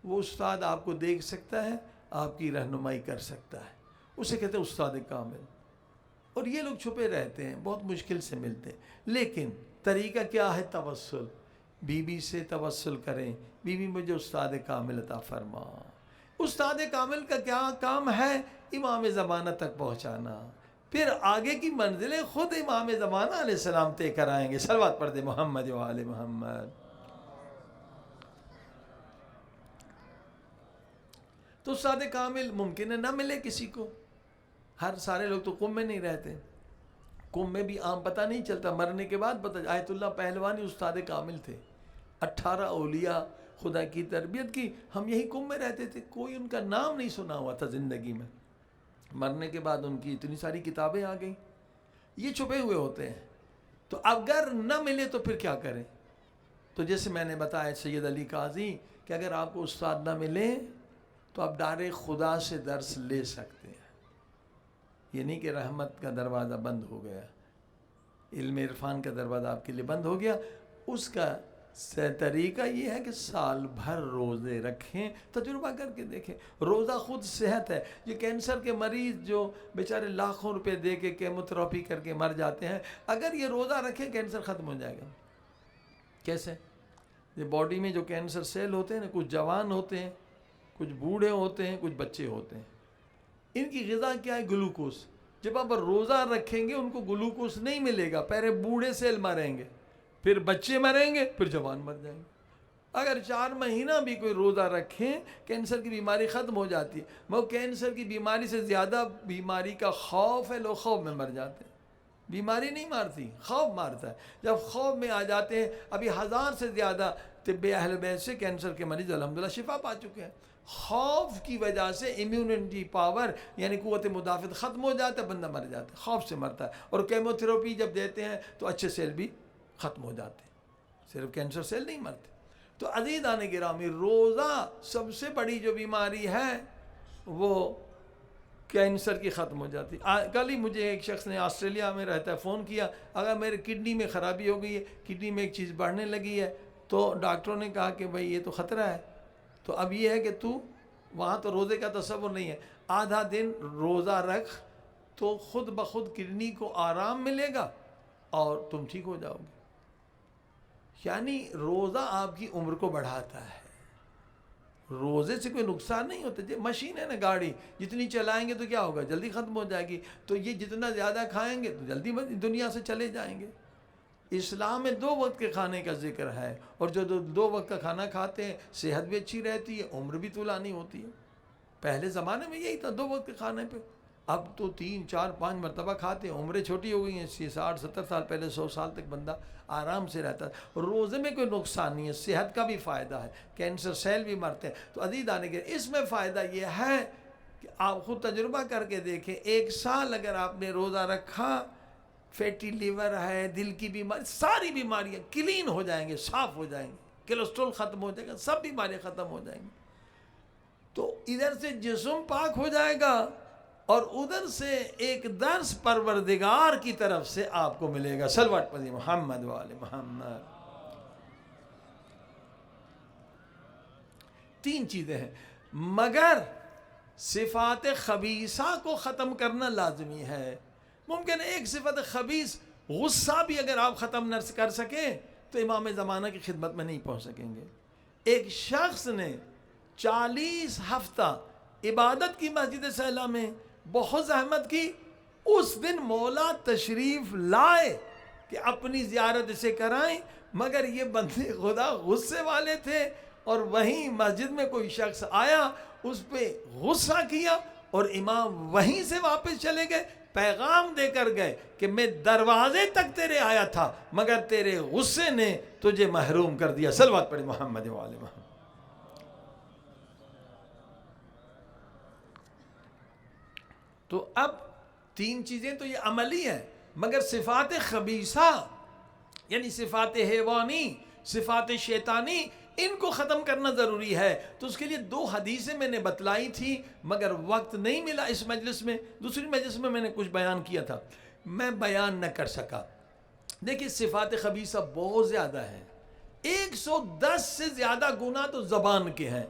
وہ استاد آپ کو دیکھ سکتا ہے، آپ کی رہنمائی کر سکتا ہے، اسے کہتے ہیں استاد کامل۔ اور یہ لوگ چھپے رہتے ہیں، بہت مشکل سے ملتے ہیں، لیکن طریقہ کیا ہے؟ توسل، بی بی سے توسل کریں، بی بی مجھے استاد کامل عطا فرما۔ استاد کامل کا کیا کام ہے؟ امام زمانہ تک پہنچانا، پھر آگے کی منزلیں خود امام زمانہ علیہ السلام طے کرائیں گے۔ صلوات پڑھ دے محمد و آل محمد۔ تو استاد کامل ممکن ہے نہ ملے کسی کو، ہر سارے لوگ تو قم میں نہیں رہتے، قم میں بھی عام پتہ نہیں چلتا، مرنے کے بعد پتہ۔ آیت اللہ پہلوانی استاد کامل تھے، 18 اولیاء خدا کی تربیت کی، ہم یہی قم میں رہتے تھے، کوئی ان کا نام نہیں سنا ہوا تھا زندگی میں، مرنے کے بعد ان کی اتنی ساری کتابیں آ گئیں۔ یہ چھپے ہوئے ہوتے ہیں، تو اگر نہ ملے تو پھر کیا کریں؟ تو جیسے میں نے بتایا سید علی قاضی کہ اگر آپ کو استاد نہ ملے تو آپ ڈائریکٹ خدا سے درس لے سکتے ہیں، یہ نہیں کہ رحمت کا دروازہ بند ہو گیا، علم عرفان کا دروازہ آپ کے لیے بند ہو گیا۔ اس کا طریقہ یہ ہے کہ سال بھر روزے رکھیں، تجربہ کر کے دیکھیں۔ روزہ خود صحت ہے۔ یہ کینسر کے مریض جو بیچارے لاکھوں روپے دے کے کیموتھراپی کر کے مر جاتے ہیں، اگر یہ روزہ رکھیں کینسر ختم ہو جائے گا۔ کیسے؟ یہ باڈی میں جو کینسر سیل ہوتے ہیں نا، کچھ جوان ہوتے ہیں، کچھ بوڑھے ہوتے ہیں، کچھ بچے ہوتے ہیں، ان کی غذا کیا ہے؟ گلوکوز۔ جب آپ روزہ رکھیں گے ان کو گلوکوز نہیں ملے گا، پہلے بوڑھے سیل مریں گے، پھر بچے مریں گے، پھر جوان مر جائیں گے۔ اگر 4 مہینہ بھی کوئی روزہ رکھیں کینسر کی بیماری ختم ہو جاتی ہے۔ وہ کینسر کی بیماری سے زیادہ بیماری کا خوف ہے، لوگ خوف میں مر جاتے ہیں۔ بیماری نہیں مارتی، خوف مارتا ہے۔ جب خوف میں آ جاتے ہیں، ابھی 1000 سے زیادہ طب اہل بیت سے کینسر کے مریض الحمدللہ شفا پا چکے ہیں۔ خوف کی وجہ سے امیونٹی پاور یعنی قوت مدافعت ختم ہو جاتا ہے، بندہ مر جاتا ہے، خوف سے مرتا ہے۔ اور کیموتھراپی جب دیتے ہیں تو اچھے سیل بھی ختم ہو جاتے ہیں، صرف کینسر سیل نہیں مرتے۔ تو عزیزان گرامی، روزہ سب سے بڑی جو بیماری ہے وہ کینسر کی ختم ہو جاتی۔ کل ہی مجھے ایک شخص نے آسٹریلیا میں رہتا ہے فون کیا، اگر میرے کڈنی میں خرابی ہو گئی ہے، کڈنی میں ایک چیز بڑھنے لگی ہے، تو ڈاکٹروں نے کہا کہ بھائی یہ تو خطرہ ہے، تو اب یہ ہے کہ تو وہاں تو روزے کا تصور نہیں ہے، آدھا دن روزہ رکھ تو خود بخود کڈنی کو آرام ملے گا اور تم ٹھیک ہو جاؤ گے۔ یعنی روزہ آپ کی عمر کو بڑھاتا ہے، روزے سے کوئی نقصان نہیں ہوتا۔ مشین ہے نا گاڑی، جتنی چلائیں گے تو کیا ہوگا؟ جلدی ختم ہو جائے گی۔ تو یہ جتنا زیادہ کھائیں گے تو جلدی دنیا سے چلے جائیں گے۔ اسلام میں 2 وقت کے کھانے کا ذکر ہے، اور جو 2 وقت کا کھانا کھاتے ہیں صحت بھی اچھی رہتی ہے، عمر بھی طولانی ہوتی ہے۔ پہلے زمانے میں یہی تھا 2 وقت کے کھانے پہ، اب تو 3 4 5 مرتبہ کھاتے ہیں، عمریں چھوٹی ہو گئی ہیں، 60 70 سال پہلے 100 سال تک بندہ آرام سے رہتا ہے۔ روزے میں کوئی نقصان نہیں ہے، صحت کا بھی فائدہ ہے، کینسر سیل بھی مرتے ہیں۔ تو عزیز آنے کے اس میں فائدہ یہ ہے کہ آپ خود تجربہ کر کے دیکھیں، 1 سال اگر آپ نے روزہ رکھا فیٹی لیور ہے، دل کی بیماری، ساری بیماریاں کلین ہو جائیں گے، صاف ہو جائیں گے، کولیسٹرول ختم ہو جائے گا، سب بیماریاں ختم ہو جائیں گی. تو ادھر سے جسم پاک ہو جائے گا اور ادھر سے ایک درس پروردگار کی طرف سے آپ کو ملے گا. صلوات پڑھیے محمد والے محمد. 3 چیزیں ہیں، مگر صفات خبیثہ کو ختم کرنا لازمی ہے. ممکن ہے ایک صفت خبیث، غصہ بھی اگر آپ ختم نہ کر سکیں تو امام زمانہ کی خدمت میں نہیں پہنچ سکیں گے. ایک شخص نے 40 ہفتہ عبادت کی مسجد سہلہ میں، بہت زحمت کی. اس دن مولا تشریف لائے کہ اپنی زیارت اسے کرائیں، مگر یہ بندے خدا غصے والے تھے اور وہیں مسجد میں کوئی شخص آیا، اس پہ غصہ کیا اور امام وہیں سے واپس چلے گئے. پیغام دے کر گئے کہ میں دروازے تک تیرے آیا تھا مگر تیرے غصے نے تجھے محروم کر دیا. صلوات پڑھیں محمد وآل محمد. تو اب 3 چیزیں تو یہ عملی ہیں، مگر صفات خبیثہ یعنی صفات حیوانی، صفات شیطانی، ان کو ختم کرنا ضروری ہے. تو اس کے لیے 2 حدیثیں میں نے بتلائی تھی مگر وقت نہیں ملا اس مجلس میں. دوسری مجلس میں نے کچھ بیان کیا تھا، میں بیان نہ کر سکا. دیکھیے صفات خبیثہ بہت زیادہ ہیں، 110 سے زیادہ گناہ تو زبان کے ہیں.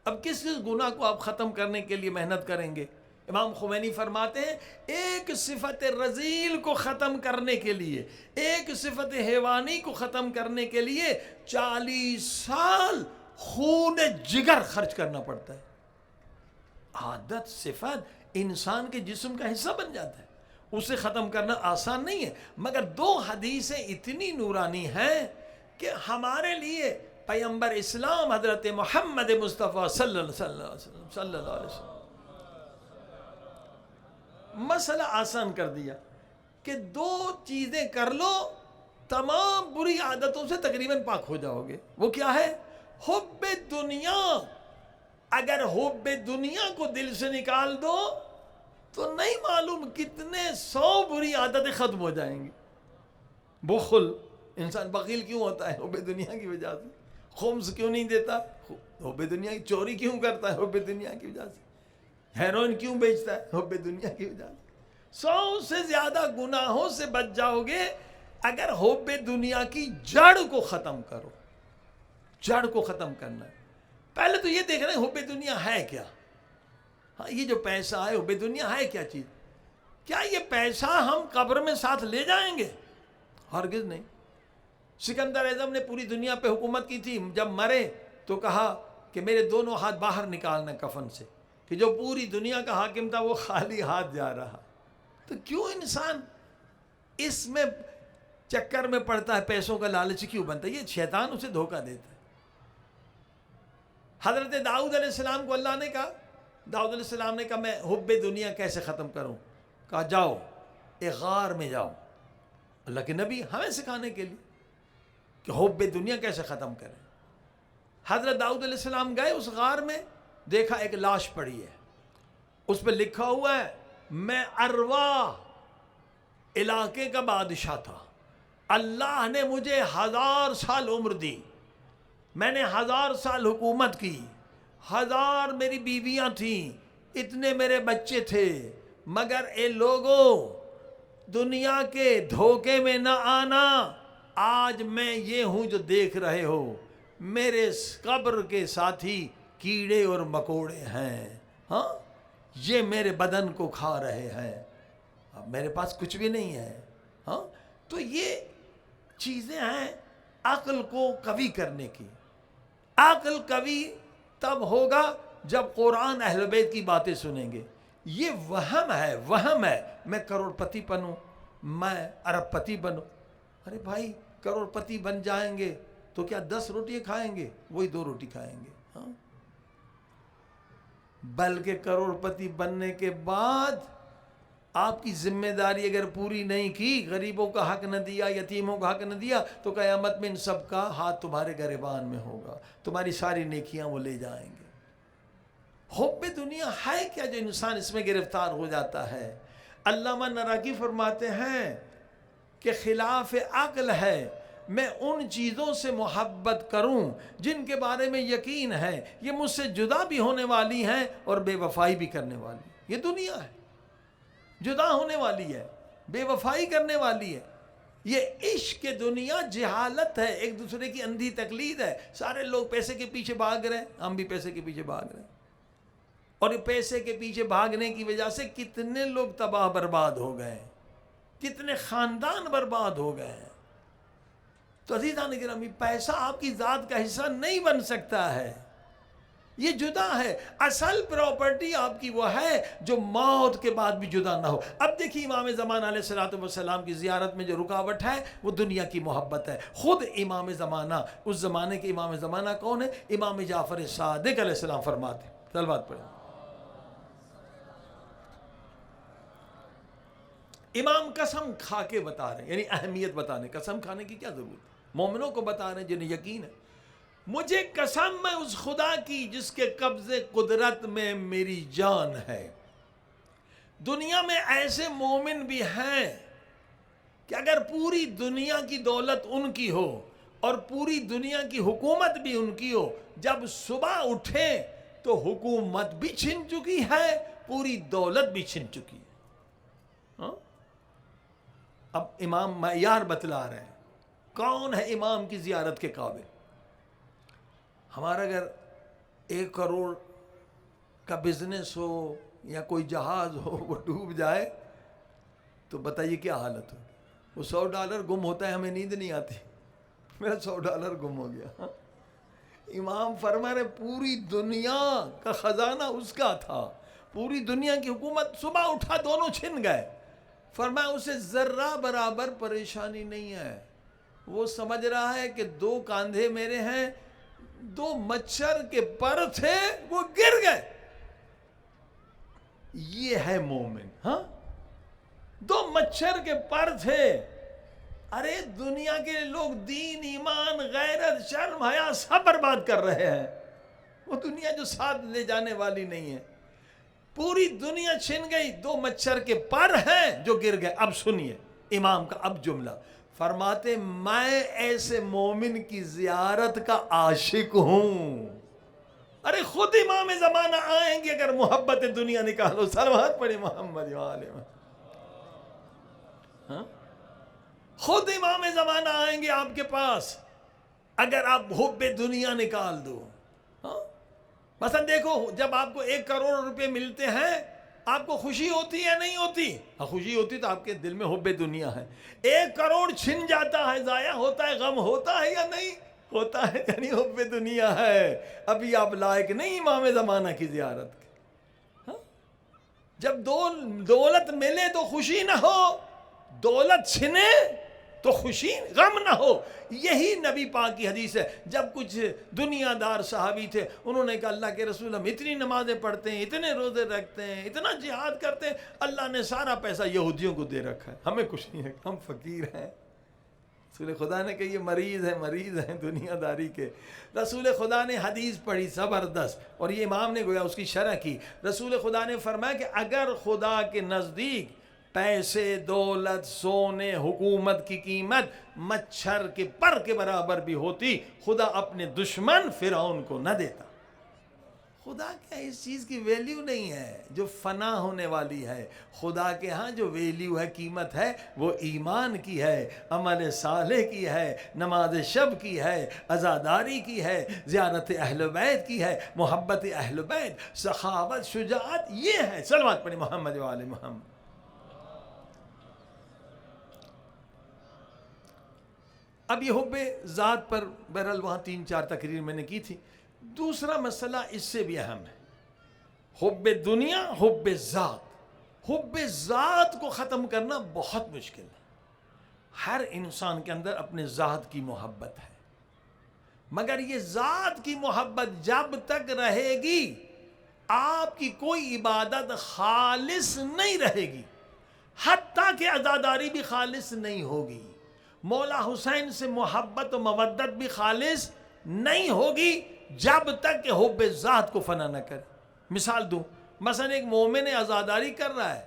اب کس گناہ کو آپ ختم کرنے کے لیے محنت کریں گے؟ امام خمینی فرماتے ہیں ایک صفت رذیل کو ختم کرنے کے لیے، ایک صفت حیوانی کو ختم کرنے کے لیے 40 سال خون جگر خرچ کرنا پڑتا ہے. عادت صفت انسان کے جسم کا حصہ بن جاتا ہے، اسے ختم کرنا آسان نہیں ہے. مگر 2 حدیثیں اتنی نورانی ہیں کہ ہمارے لیے پیغمبر اسلام حضرت محمد مصطفیٰ صلی اللہ علیہ وسلم مسئلہ آسان کر دیا کہ 2 چیزیں کر لو، تمام بری عادتوں سے تقریباً پاک ہو جاؤ گے. وہ کیا ہے؟ حب دنیا. اگر حب دنیا کو دل سے نکال دو تو نہیں معلوم کتنے 100 بری عادتیں ختم ہو جائیں گی. بخل، انسان بخیل کیوں ہوتا ہے؟ حب دنیا کی وجہ سے. خمس کیوں نہیں دیتا؟ حب دنیا کی. چوری کیوں کرتا ہے؟ حب دنیا کی وجہ سے. ہیروئن کیوں بیچتا ہے؟ حب دنیا کی وجہ سے. 100 سے زیادہ گناہوں سے بچ جاؤ گے اگر حب دنیا کی جڑ کو ختم کرو. جڑ کو ختم کرنا ہے. پہلے تو یہ دیکھ رہے ہیں حب دنیا ہے کیا. ہاں یہ جو پیسہ ہے، حب دنیا ہے کیا چیز؟ کیا یہ پیسہ ہم قبر میں ساتھ لے جائیں گے؟ ہرگز نہیں. سکندر اعظم نے پوری دنیا پہ حکومت کی تھی، جب مرے تو کہا کہ میرے دونوں ہاتھ باہر نکالنا کفن سے، کہ جو پوری دنیا کا حاکم تھا وہ خالی ہاتھ جا رہا. تو کیوں انسان اس میں چکر میں پڑتا ہے، پیسوں کا لالچ کیوں بنتا ہے؟ یہ شیطان اسے دھوکہ دیتا ہے. حضرت داؤد علیہ السلام کو اللہ نے کہا، داؤد علیہ السلام نے کہا میں حب دنیا کیسے ختم کروں؟ کہا جاؤ ایک غار میں جاؤ. اللہ کے نبی ہمیں سکھانے کے لیے کہ حب دنیا کیسے ختم کریں. حضرت داؤد علیہ السلام گئے اس غار میں، دیکھا ایک لاش پڑی ہے، اس پہ لکھا ہوا ہے میں اروا علاقے کا بادشاہ تھا، اللہ نے مجھے 1000 سال عمر دی، میں نے 1000 سال حکومت کی، 1000 میری بیویاں تھیں، اتنے میرے بچے تھے، مگر اے لوگوں دنیا کے دھوکے میں نہ آنا. آج میں یہ ہوں جو دیکھ رہے ہو، میرے قبر کے ساتھی کیڑے اور مکوڑے ہیں. ہاں یہ میرے بدن کو کھا رہے ہیں، اب میرے پاس کچھ بھی نہیں ہے. ہاں تو یہ چیزیں ہیں عقل کو قوی کرنے کی. عقل قوی تب ہوگا جب قرآن اہل بیت کی باتیں سنیں گے. یہ وہم ہے، وہم ہے میں کروڑ پتی بنوں، میں ارب پتی بنوں. ارے بھائی کروڑ پتی بن جائیں گے تو کیا 10 روٹی کھائیں گے؟ وہی 2 روٹی کھائیں گے. ہاں بلکہ کروڑ پتی بننے کے بعد آپ کی ذمہ داری اگر پوری نہیں کی، غریبوں کا حق نہ دیا، یتیموں کا حق نہ دیا، تو قیامت میں ان سب کا ہاتھ تمہارے گریبان میں ہوگا، تمہاری ساری نیکیاں وہ لے جائیں گے. حب دنیا ہے کیا جو انسان اس میں گرفتار ہو جاتا ہے؟ علامہ نراقی فرماتے ہیں کہ خلاف عقل ہے میں ان چیزوں سے محبت کروں جن کے بارے میں یقین ہے یہ مجھ سے جدا بھی ہونے والی ہیں اور بے وفائی بھی کرنے والی. یہ دنیا ہے، جدا ہونے والی ہے، بے وفائی کرنے والی ہے. یہ عشق دنیا جہالت ہے، ایک دوسرے کی اندھی تقلید ہے. سارے لوگ پیسے کے پیچھے بھاگ رہے ہیں، ہم بھی پیسے کے پیچھے بھاگ رہے ہیں، اور یہ پیسے کے پیچھے بھاگنے کی وجہ سے کتنے لوگ تباہ برباد ہو گئے ہیں، کتنے خاندان برباد ہو گئے ہیں. تو عزیزان گرامی، پیسہ آپ کی ذات کا حصہ نہیں بن سکتا ہے، یہ جدا ہے. اصل پراپرٹی آپ کی وہ ہے جو موت کے بعد بھی جدا نہ ہو. اب دیکھیے امام زمانہ علیہ الصلوۃ والسلام کی زیارت میں جو رکاوٹ ہے وہ دنیا کی محبت ہے. خود امام زمانہ، اس زمانے کے امام زمانہ کون ہے؟ امام جعفر صادق علیہ السلام فرماتے ہیں. صلوات پڑھیں. امام قسم کھا کے بتا رہے ہیں، یعنی اہمیت بتانے، قسم کھانے کی کیا ضرورت ہے، مومنوں کو بتا رہے ہیں جنہیں یقین ہے. مجھے قسم میں اس خدا کی جس کے قبضے قدرت میں میری جان ہے. دنیا میں ایسے مومن بھی ہیں کہ اگر پوری دنیا کی دولت ان کی ہو اور پوری دنیا کی حکومت بھی ان کی ہو، جب صبح اٹھے تو حکومت بھی چھن چکی ہے، پوری دولت بھی چھن چکی ہے. ہاں؟ اب امام معیار بتلا رہے ہیں کون ہے امام کی زیارت کے قابل. ہمارا اگر 1 کروڑ کا بزنس ہو یا کوئی جہاز ہو وہ ڈوب جائے تو بتائیے کیا حالت ہو. وہ $100 گم ہوتا ہے، ہمیں نیند نہیں آتی، میرا $100 گم ہو گیا. امام فرما رہے پوری دنیا کا خزانہ اس کا تھا، پوری دنیا کی حکومت، صبح اٹھا دونوں چھن گئے. فرمایا اسے ذرہ برابر پریشانی نہیں ہے. وہ سمجھ رہا ہے کہ 2 کاندھے میرے ہیں، 2 مچھر کے پر تھے وہ گر گئے. یہ ہے مومن. ہاں، 2 مچھر کے پر تھے. ارے دنیا کے لوگ دین، ایمان، غیرت، شرم، حیا سب برباد کر رہے ہیں. وہ دنیا جو ساتھ لے جانے والی نہیں ہے. پوری دنیا چھن گئی، 2 مچھر کے پر ہیں جو گر گئے. اب سنیے امام کا اب جملہ فرماتے میں ایسے مومن کی زیارت کا عاشق ہوں. ارے خود امام زمانہ آئیں گے اگر محبت دنیا نکالو. صلوات پڑھی محمد والے. ہاں، خود امام زمانہ آئیں گے آپ کے پاس اگر آپ حب دنیا نکال دو. ہاں، مثلا دیکھو جب آپ کو 1 کروڑ روپے ملتے ہیں آپ کو خوشی ہوتی ہے نہیں ہوتی؟ خوشی ہوتی تو آپ کے دل میں حب دنیا ہے. 1 کروڑ چھن جاتا ہے، ضائع ہوتا ہے، غم ہوتا ہے یا نہیں ہوتا ہے؟ یعنی حب دنیا ہے. ابھی آپ لائق نہیں امام زمانہ کی زیارت کے. ہاں؟ جب دولت ملے تو خوشی نہ ہو، دولت چھنے تو خوشی غم نہ ہو. یہی نبی پاک کی حدیث ہے. جب کچھ دنیا دار صحابی تھے انہوں نے کہا اللہ کے رسول ہم اتنی نمازیں پڑھتے ہیں، اتنے روزے رکھتے ہیں، اتنا جہاد کرتے ہیں، اللہ نے سارا پیسہ یہودیوں کو دے رکھا ہے، ہمیں کچھ نہیں ہے، ہم فقیر ہیں. رسول خدا نے کہا یہ مریض ہیں دنیا داری کے. رسول خدا نے حدیث پڑھی زبردست اور یہ امام نے گویا اس کی شرح کی. رسول خدا نے فرمایا کہ اگر خدا کے نزدیک پیسے، دولت، سونے، حکومت کی قیمت مچھر کے پر کے برابر بھی ہوتی خدا اپنے دشمن فرعون کو نہ دیتا. خدا کے اس چیز کی ویلیو نہیں ہے جو فنا ہونے والی ہے. خدا کے ہاں جو ویلیو ہے، قیمت ہے، وہ ایمان کی ہے، عمل صالح کی ہے، نماز شب کی ہے، عزاداری کی ہے، زیارت اہل بیت کی ہے، محبت اہل بیت، سخاوت، شجاعت، یہ ہے. صلوات پڑھی محمد و آل محمد. اب یہ حب ذات پر بہرحال وہاں 3-4 تقریر میں نے کی تھی. دوسرا مسئلہ اس سے بھی اہم ہے، حب دنیا، حب ذات. حب ذات کو ختم کرنا بہت مشکل ہے. ہر انسان کے اندر اپنے ذات کی محبت ہے، مگر یہ ذات کی محبت جب تک رہے گی آپ کی کوئی عبادت خالص نہیں رہے گی، حتیٰ کہ عزاداری بھی خالص نہیں ہوگی، مولا حسین سے محبت و مودت بھی خالص نہیں ہوگی جب تک کہ حب ذات کو فنا نہ کرے. مثال دوں، مثلا ایک مومن عزاداری کر رہا ہے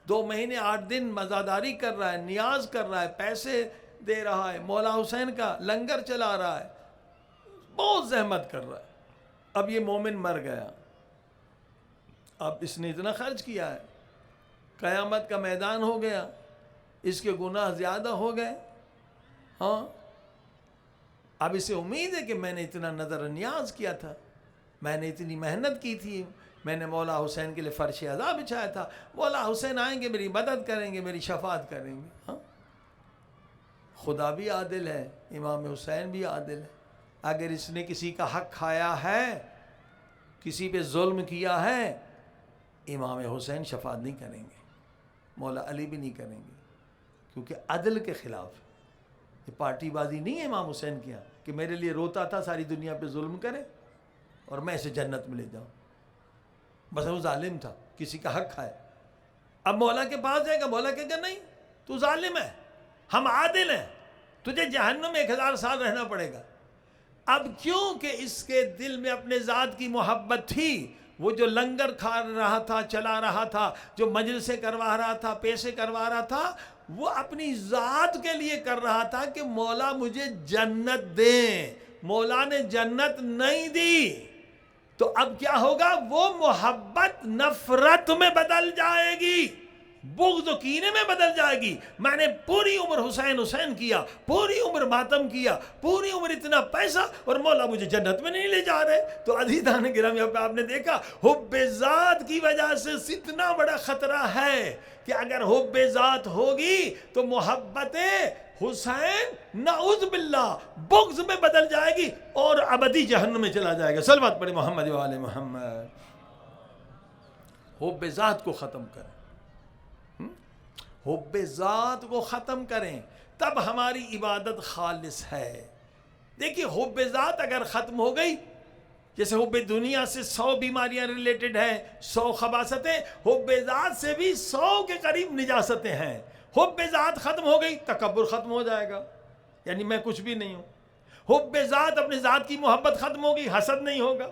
2 مہینے 8 دن مزاداری کر رہا ہے، نیاز کر رہا ہے، پیسے دے رہا ہے، مولا حسین کا لنگر چلا رہا ہے، بہت زحمت کر رہا ہے. اب یہ مومن مر گیا، اب اس نے اتنا خرچ کیا ہے، قیامت کا میدان ہو گیا، اس کے گناہ زیادہ ہو گئے. ہاں، اب اسے امید ہے کہ میں نے اتنا نظر نیاز کیا تھا، میں نے اتنی محنت کی تھی، میں نے مولا حسین کے لیے فرش عزا بچھایا تھا، مولا حسین آئیں گے، میری مدد کریں گے، میری شفاعت کریں گے. ہاں، خدا بھی عادل ہے، امام حسین بھی عادل ہے. اگر اس نے کسی کا حق کھایا ہے، کسی پہ ظلم کیا ہے، امام حسین شفاعت نہیں کریں گے، مولا علی بھی نہیں کریں گے، کیونکہ عدل کے خلاف. یہ پارٹی بازی نہیں ہے امام حسین کیا کہ میرے لیے روتا تھا، ساری دنیا پہ ظلم کرے اور میں اسے جنت میں لے جاؤں. بس وہ ظالم تھا، کسی کا حق کھائے. اب مولا کے پاس جائے گا، مولا کہے گا نہیں، تو ظالم ہے، ہم عادل ہیں، تجھے جہنم میں 1000 سال رہنا پڑے گا. اب کیوں کہ اس کے دل میں اپنے ذات کی محبت تھی، وہ جو لنگر کھا رہا تھا، چلا رہا تھا، جو مجلسیں کروا رہا تھا، پیسے کروا رہا تھا، وہ اپنی ذات کے لیے کر رہا تھا کہ مولا مجھے جنت دیں. مولا نے جنت نہیں دی تو اب کیا ہوگا؟ وہ محبت نفرت میں بدل جائے گی، بغض و کینے میں بدل جائے گی. میں نے پوری عمر حسین حسین کیا، پوری عمر ماتم کیا، پوری عمر اتنا پیسہ، اور مولا مجھے جنت میں نہیں لے جا رہے. تو عزیزان گرامی، آپ نے دیکھا حب ذات کی وجہ سے اتنا بڑا خطرہ ہے کہ اگر حب ذات ہوگی تو محبت حسین نعوذ باللہ بغض میں بدل جائے گی اور ابدی جہنم میں چلا جائے گا. صلوات پڑھیں محمد و آل محمد. حب ذات کو ختم کریں، حب ذات کو ختم کریں، تب ہماری عبادت خالص ہے. دیکھیے حب ذات اگر ختم ہو گئی، جیسے حب دنیا سے 100 بیماریاں ریلیٹڈ ہیں، 100 خباثتیں، حب ذات سے بھی 100 کے قریب نجاستیں ہیں. حب ذات ختم ہو گئی، تکبر ختم ہو جائے گا، یعنی میں کچھ بھی نہیں ہوں. حب ذات، اپنے ذات کی محبت ختم ہوگی، حسد نہیں ہوگا.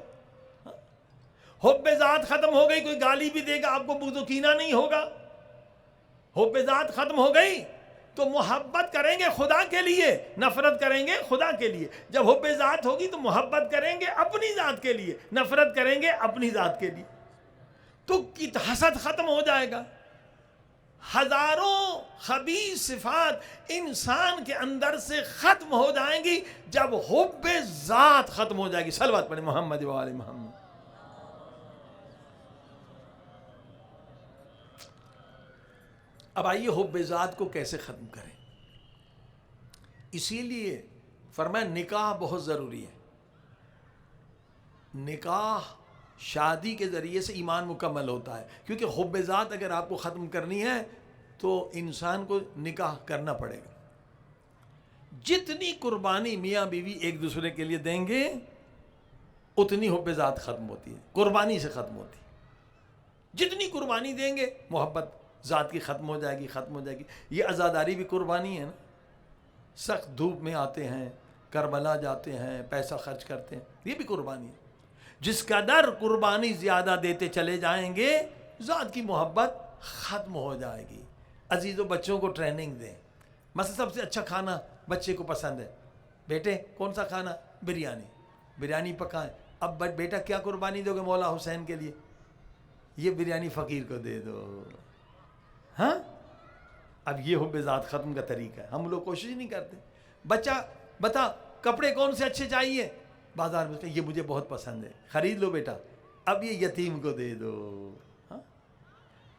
حب ذات ختم ہو گئی، کوئی گالی بھی دے گا آپ کو بغض و کینہ نہیں ہوگا. حب ذات ختم ہو گئی تو محبت کریں گے خدا کے لیے، نفرت کریں گے خدا کے لیے. جب حب ذات ہوگی تو محبت کریں گے اپنی ذات کے لیے، نفرت کریں گے اپنی ذات کے لیے. تو حسد ختم ہو جائے گا. ہزاروں خبیث صفات انسان کے اندر سے ختم ہو جائیں گی جب حب ذات ختم ہو جائے گی. صلوات پڑھیں محمد و آل محمد. اب آئیے حب ذات کو کیسے ختم کریں. اسی لیے فرمایا نکاح بہت ضروری ہے. نکاح، شادی کے ذریعے سے ایمان مکمل ہوتا ہے، کیونکہ حب ذات اگر آپ کو ختم کرنی ہے تو انسان کو نکاح کرنا پڑے گا. جتنی قربانی میاں بیوی ایک دوسرے کے لیے دیں گے اتنی حب ذات ختم ہوتی ہے، قربانی سے ختم ہوتی ہے. جتنی قربانی دیں گے محبت ذات کی ختم ہو جائے گی، ختم ہو جائے گی. یہ عزاداری بھی قربانی ہے نا. سخت دھوپ میں آتے ہیں، کربلا جاتے ہیں، پیسہ خرچ کرتے ہیں، یہ بھی قربانی ہے. جس قدر قربانی زیادہ دیتے چلے جائیں گے ذات کی محبت ختم ہو جائے گی. عزیزوں، بچوں کو ٹریننگ دیں. مثلا سب سے اچھا کھانا بچے کو پسند ہے، بیٹے کون سا کھانا؟ بریانی. بریانی پکائیں. اب بیٹا کیا قربانی دو گے مولا حسین کے لیے؟ یہ بریانی فقیر کو دے دو. ہاں، اب یہ حب ذات ختم کا طریقہ ہے. ہم لوگ کوشش نہیں کرتے. بچہ بتا کپڑے کون سے اچھے چاہیے؟ بازار میں یہ مجھے بہت پسند ہے، خرید لو بیٹا. اب یہ یتیم کو دے دو. ہاں،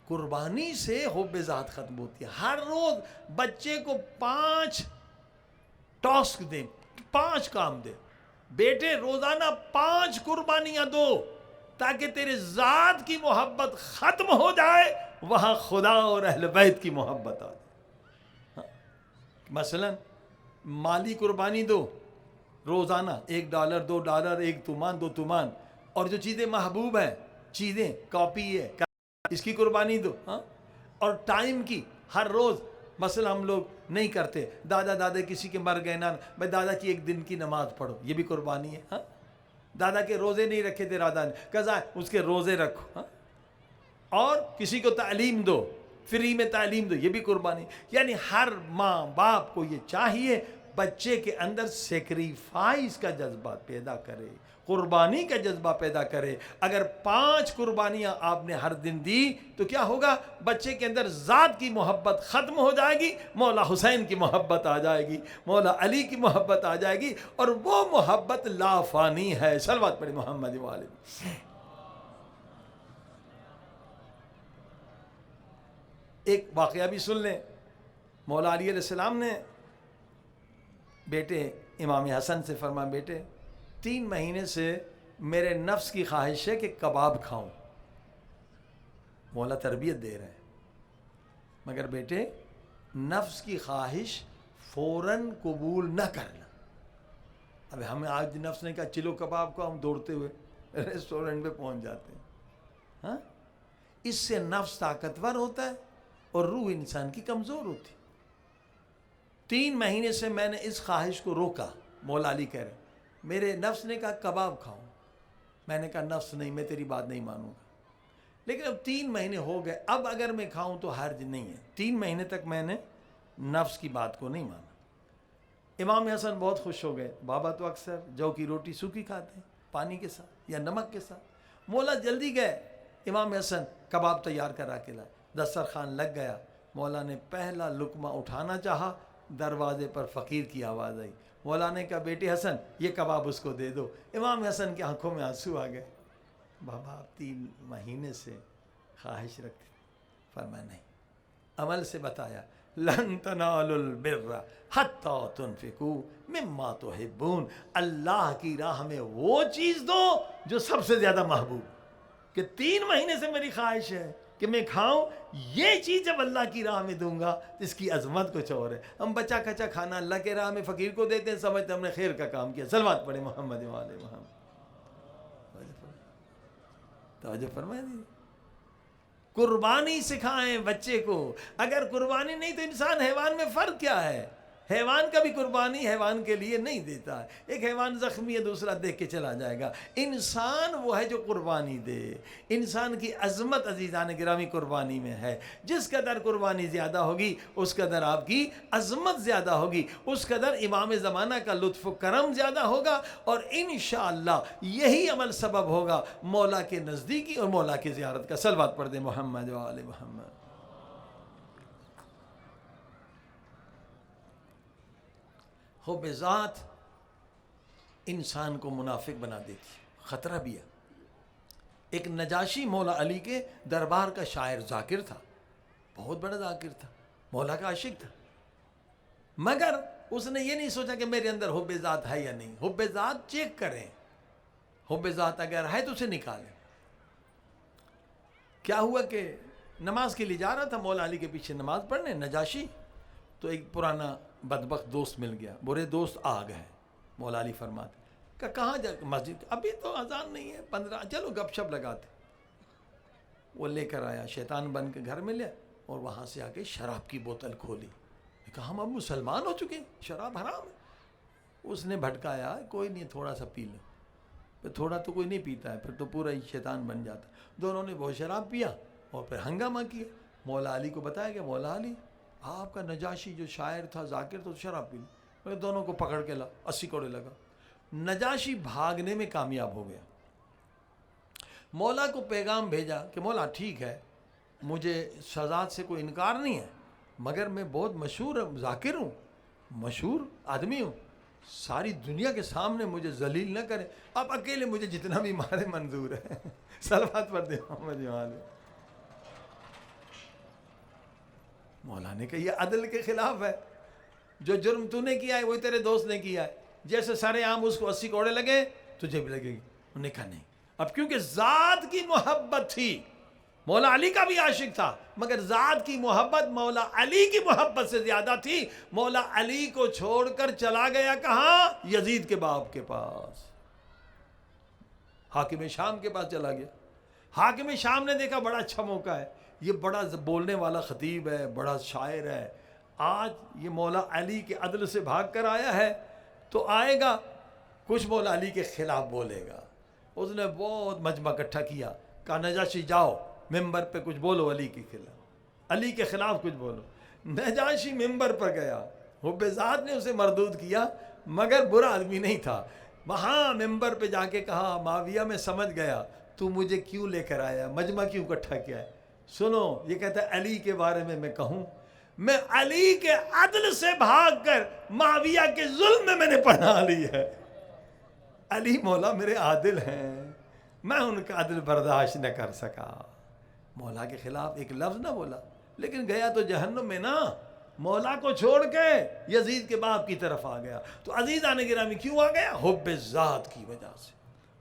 قربانی سے حب ذات ختم ہوتی ہے. ہر روز بچے کو 5 ٹاسک دیں، 5 کام دیں. بیٹے روزانہ 5 قربانیاں دو تاکہ تیرے ذات کی محبت ختم ہو جائے، وہاں خدا اور اہل بیت کی محبت آ جائے. مثلا مالی قربانی دو روزانہ، $1 $2 1 تومان 2 تومان. اور جو چیزیں محبوب ہیں، چیزیں کاپی ہے، اس کی قربانی دو. ہاں، اور ٹائم کی ہر روز. مثلا ہم لوگ نہیں کرتے، دادا کسی کے مر گئے نا، بھائی دادا کی 1 دن کی نماز پڑھو، یہ بھی قربانی ہے. ہاں، دادا کے روزے نہیں رکھے تھے دادا نے، قضا ہے اس کے روزے رکھو. ہاں، اور کسی کو تعلیم دو، فری میں تعلیم دو، یہ بھی قربانی. یعنی ہر ماں باپ کو یہ چاہیے بچے کے اندر سیکریفائس کا جذبہ پیدا کرے، قربانی کا جذبہ پیدا کرے. اگر 5 قربانیاں آپ نے ہر دن دی تو کیا ہوگا؟ بچے کے اندر ذات کی محبت ختم ہو جائے گی، مولا حسین کی محبت آ جائے گی، مولا علی کی محبت آ جائے گی، اور وہ محبت لا فانی ہے. صلوات پڑھی محمد والے. ایک واقعہ بھی سن لیں. مولا علی علیہ السلام نے بیٹے امام حسن سے فرمایا، بیٹے 3 مہینے سے میرے نفس کی خواہش ہے کہ کباب کھاؤں. مولا تربیت دے رہے ہیں، مگر بیٹے نفس کی خواہش فوراً قبول نہ کرنا. اب ہمیں آج نفس نے کہا چلو کباب کو، ہم دوڑتے ہوئے ریسٹورنٹ پہ پہنچ جاتے ہیں. ہاں، اس سے نفس طاقتور ہوتا ہے اور روح انسان کی کمزور ہوتی. 3 مہینے سے میں نے اس خواہش کو روکا. مولا علی کہہ رہے میرے نفس نے کہا کباب کھاؤں. میں نے کہا نفس نہیں، میں تیری بات نہیں مانوں گا. لیکن اب 3 مہینے ہو گئے، اب اگر میں کھاؤں تو حرج نہیں ہے. 3 مہینے تک میں نے نفس کی بات کو نہیں مانا. امام حسن بہت خوش ہو گئے. بابا تو اکثر جو کی روٹی سوکھی کھاتے ہیں، پانی کے ساتھ یا نمک کے ساتھ. مولا جلدی گئے. امام حسن کباب تیار کرا کے لائے. دسترخوان لگ گیا. مولا نے پہلا لقمہ اٹھانا چاہا، دروازے پر فقیر کی آواز آئی. مولا نے کہا بیٹے حسن یہ کباب اس کو دے دو. امام حسن کی آنکھوں میں آنسو آ گئے. بابا آپ 3 مہینے سے خواہش رکھتے. فرمایا نہیں. عمل سے بتایا لن تنالوا البر حتی تنفقوا مما تحبون. اللہ کی راہ میں وہ چیز دو جو سب سے زیادہ محبوب. کہ 3 مہینے سے میری خواہش ہے کہ میں کھاؤں، یہ چیز جب اللہ کی راہ میں دوں گا اس کی عظمت کچھ اور ہے. ہم بچا کچا کھانا اللہ کے راہ میں فقیر کو دیتے ہیں، سمجھتے ہم نے خیر کا کام کیا. صلوات پڑھے محمد والے محمد. توجہ فرمائے دی. قربانی سکھائیں بچے کو. اگر قربانی نہیں تو انسان حیوان میں فرق کیا ہے؟ حیوان کا بھی قربانی حیوان کے لیے نہیں دیتا ہے. ایک حیوان زخمی ہے، دوسرا دیکھ کے چلا جائے گا. انسان وہ ہے جو قربانی دے. انسان کی عظمت عزیزان گرامی قربانی میں ہے. جس قدر قربانی زیادہ ہوگی اس قدر آپ کی عظمت زیادہ ہوگی، اس قدر امام زمانہ کا لطف و کرم زیادہ ہوگا، اور انشاءاللہ یہی عمل سبب ہوگا مولا کے نزدیکی اور مولا کی زیارت کا. صلوات پڑھ دیں محمد و آل محمد. حب ذات انسان کو منافق بنا دیتی، خطرہ بھی ہے. ایک نجاشی مولا علی کے دربار کا شاعر ذاکر تھا، بہت بڑا ذاکر تھا، مولا کا عاشق تھا. مگر اس نے یہ نہیں سوچا کہ میرے اندر حب ذات ہے یا نہیں. حب ذات چیک کریں، حب ذات اگر ہے تو اسے نکالیں. کیا ہوا کہ نماز کے لیے جا رہا تھا مولا علی کے پیچھے نماز پڑھنے نجاشی، تو ایک پرانا بدبخت دوست مل گیا. برے دوست آ گئے. مولا علی فرماتے کہ کہاں جا مسجد، ابھی تو اذان نہیں ہے 15، چلو گپ شپ لگاتے. وہ لے کر آیا، شیطان بن کے گھر میں لیا، اور وہاں سے آ کے شراب کی بوتل کھولی. کہا ہم اب مسلمان ہو چکے ہیں، شراب حرام ہے. اس نے بھٹکایا، کوئی نہیں تھوڑا سا پی لو. تھوڑا تو کوئی نہیں پیتا ہے، پھر تو پورا ہی شیطان بن جاتا. دونوں نے بہت شراب پیا اور پھر ہنگامہ کیا. مولا علی کو بتایا کہ مولا علی آپ کا نجاشی جو شاعر تھا ذاکر تو شراب پی لی. دونوں کو پکڑ کے لا، 80 کوڑے لگا. نجاشی بھاگنے میں کامیاب ہو گیا. مولا کو پیغام بھیجا کہ مولا ٹھیک ہے مجھے سزا سے کوئی انکار نہیں ہے، مگر میں بہت مشہور ذاکر ہوں، مشہور آدمی ہوں، ساری دنیا کے سامنے مجھے ذلیل نہ کرے. آپ اکیلے مجھے جتنا بھی مارے منظور ہے. صلوات پڑھ دیں محمد والے. مولا نے کہا یہ عدل کے خلاف ہے. جو جرم تو نے کیا ہے وہی تیرے دوست نے کیا ہے. جیسے سارے عام اس کو 80 کوڑے لگے تجھے بھی لگے گی. انہوں نے کہا نہیں. اب کیونکہ ذات کی محبت تھی، مولا علی کا بھی عاشق تھا، مگر ذات کی محبت مولا علی کی محبت سے زیادہ تھی. مولا علی کو چھوڑ کر چلا گیا کہاں؟ یزید کے باپ کے پاس، حاکم شام کے پاس چلا گیا. حاکم شام نے دیکھا بڑا اچھا موقع ہے، یہ بڑا بولنے والا خطیب ہے، بڑا شاعر ہے، آج یہ مولا علی کے عدل سے بھاگ کر آیا ہے تو آئے گا کچھ مولا علی کے خلاف بولے گا. اس نے بہت مجمع اکٹھا کیا، کہا نجاشی جاؤ ممبر پہ کچھ بولو علی کے خلاف. علی کے خلاف کچھ بولو. نجاشی ممبر پر گیا, حب ذات نے اسے مردود کیا مگر برا آدمی نہیں تھا. وہاں ممبر پہ جا کے کہا معاویہ میں سمجھ گیا تو مجھے کیوں لے کر آیا, مجمع کیوں اکٹھا کیا ہے. سنو, یہ کہتا ہے علی کے بارے میں کہوں, میں علی کے عدل سے بھاگ کر معاویہ کے ظلم میں نے پناہ لی ہے. علی مولا میرے عادل ہیں, میں ان کا عدل برداشت نہ کر سکا. مولا کے خلاف ایک لفظ نہ بولا, لیکن گیا تو جہنم میں نا. مولا کو چھوڑ کے یزید کے باپ کی طرف آ گیا. تو عزیزان گرامی کیوں آ گیا؟ حب ذات کی وجہ سے.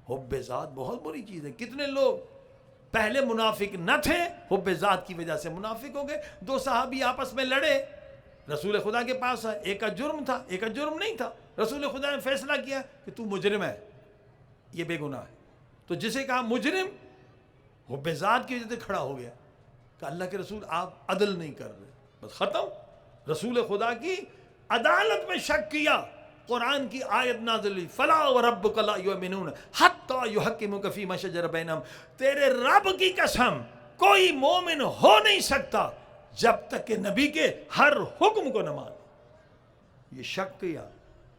حب ذات بہت بری چیز ہے. کتنے لوگ پہلے منافق نہ تھے, حب ذات کی وجہ سے منافق ہو گئے. 2 صحابی آپس میں لڑے, رسول خدا کے پاس آئے, ایک کا جرم تھا ایک کا جرم نہیں تھا. رسول خدا نے فیصلہ کیا کہ تو مجرم ہے, یہ بے گناہ ہے. تو جسے کہا مجرم, حب ذات کی وجہ سے کھڑا ہو گیا کہ اللہ کے رسول آپ عدل نہیں کر رہے, بس ختم. رسول خدا کی عدالت میں شک کیا, قرآن کی آیت نازل ہوئی, فلا وربک لا یؤمنون حتی یحکموک فیما شجر بینہم. تیرے رب کی قسم کوئی مومن ہو نہیں سکتا جب تک کہ نبی کے ہر حکم کو نہ مانے. یہ شک کیا,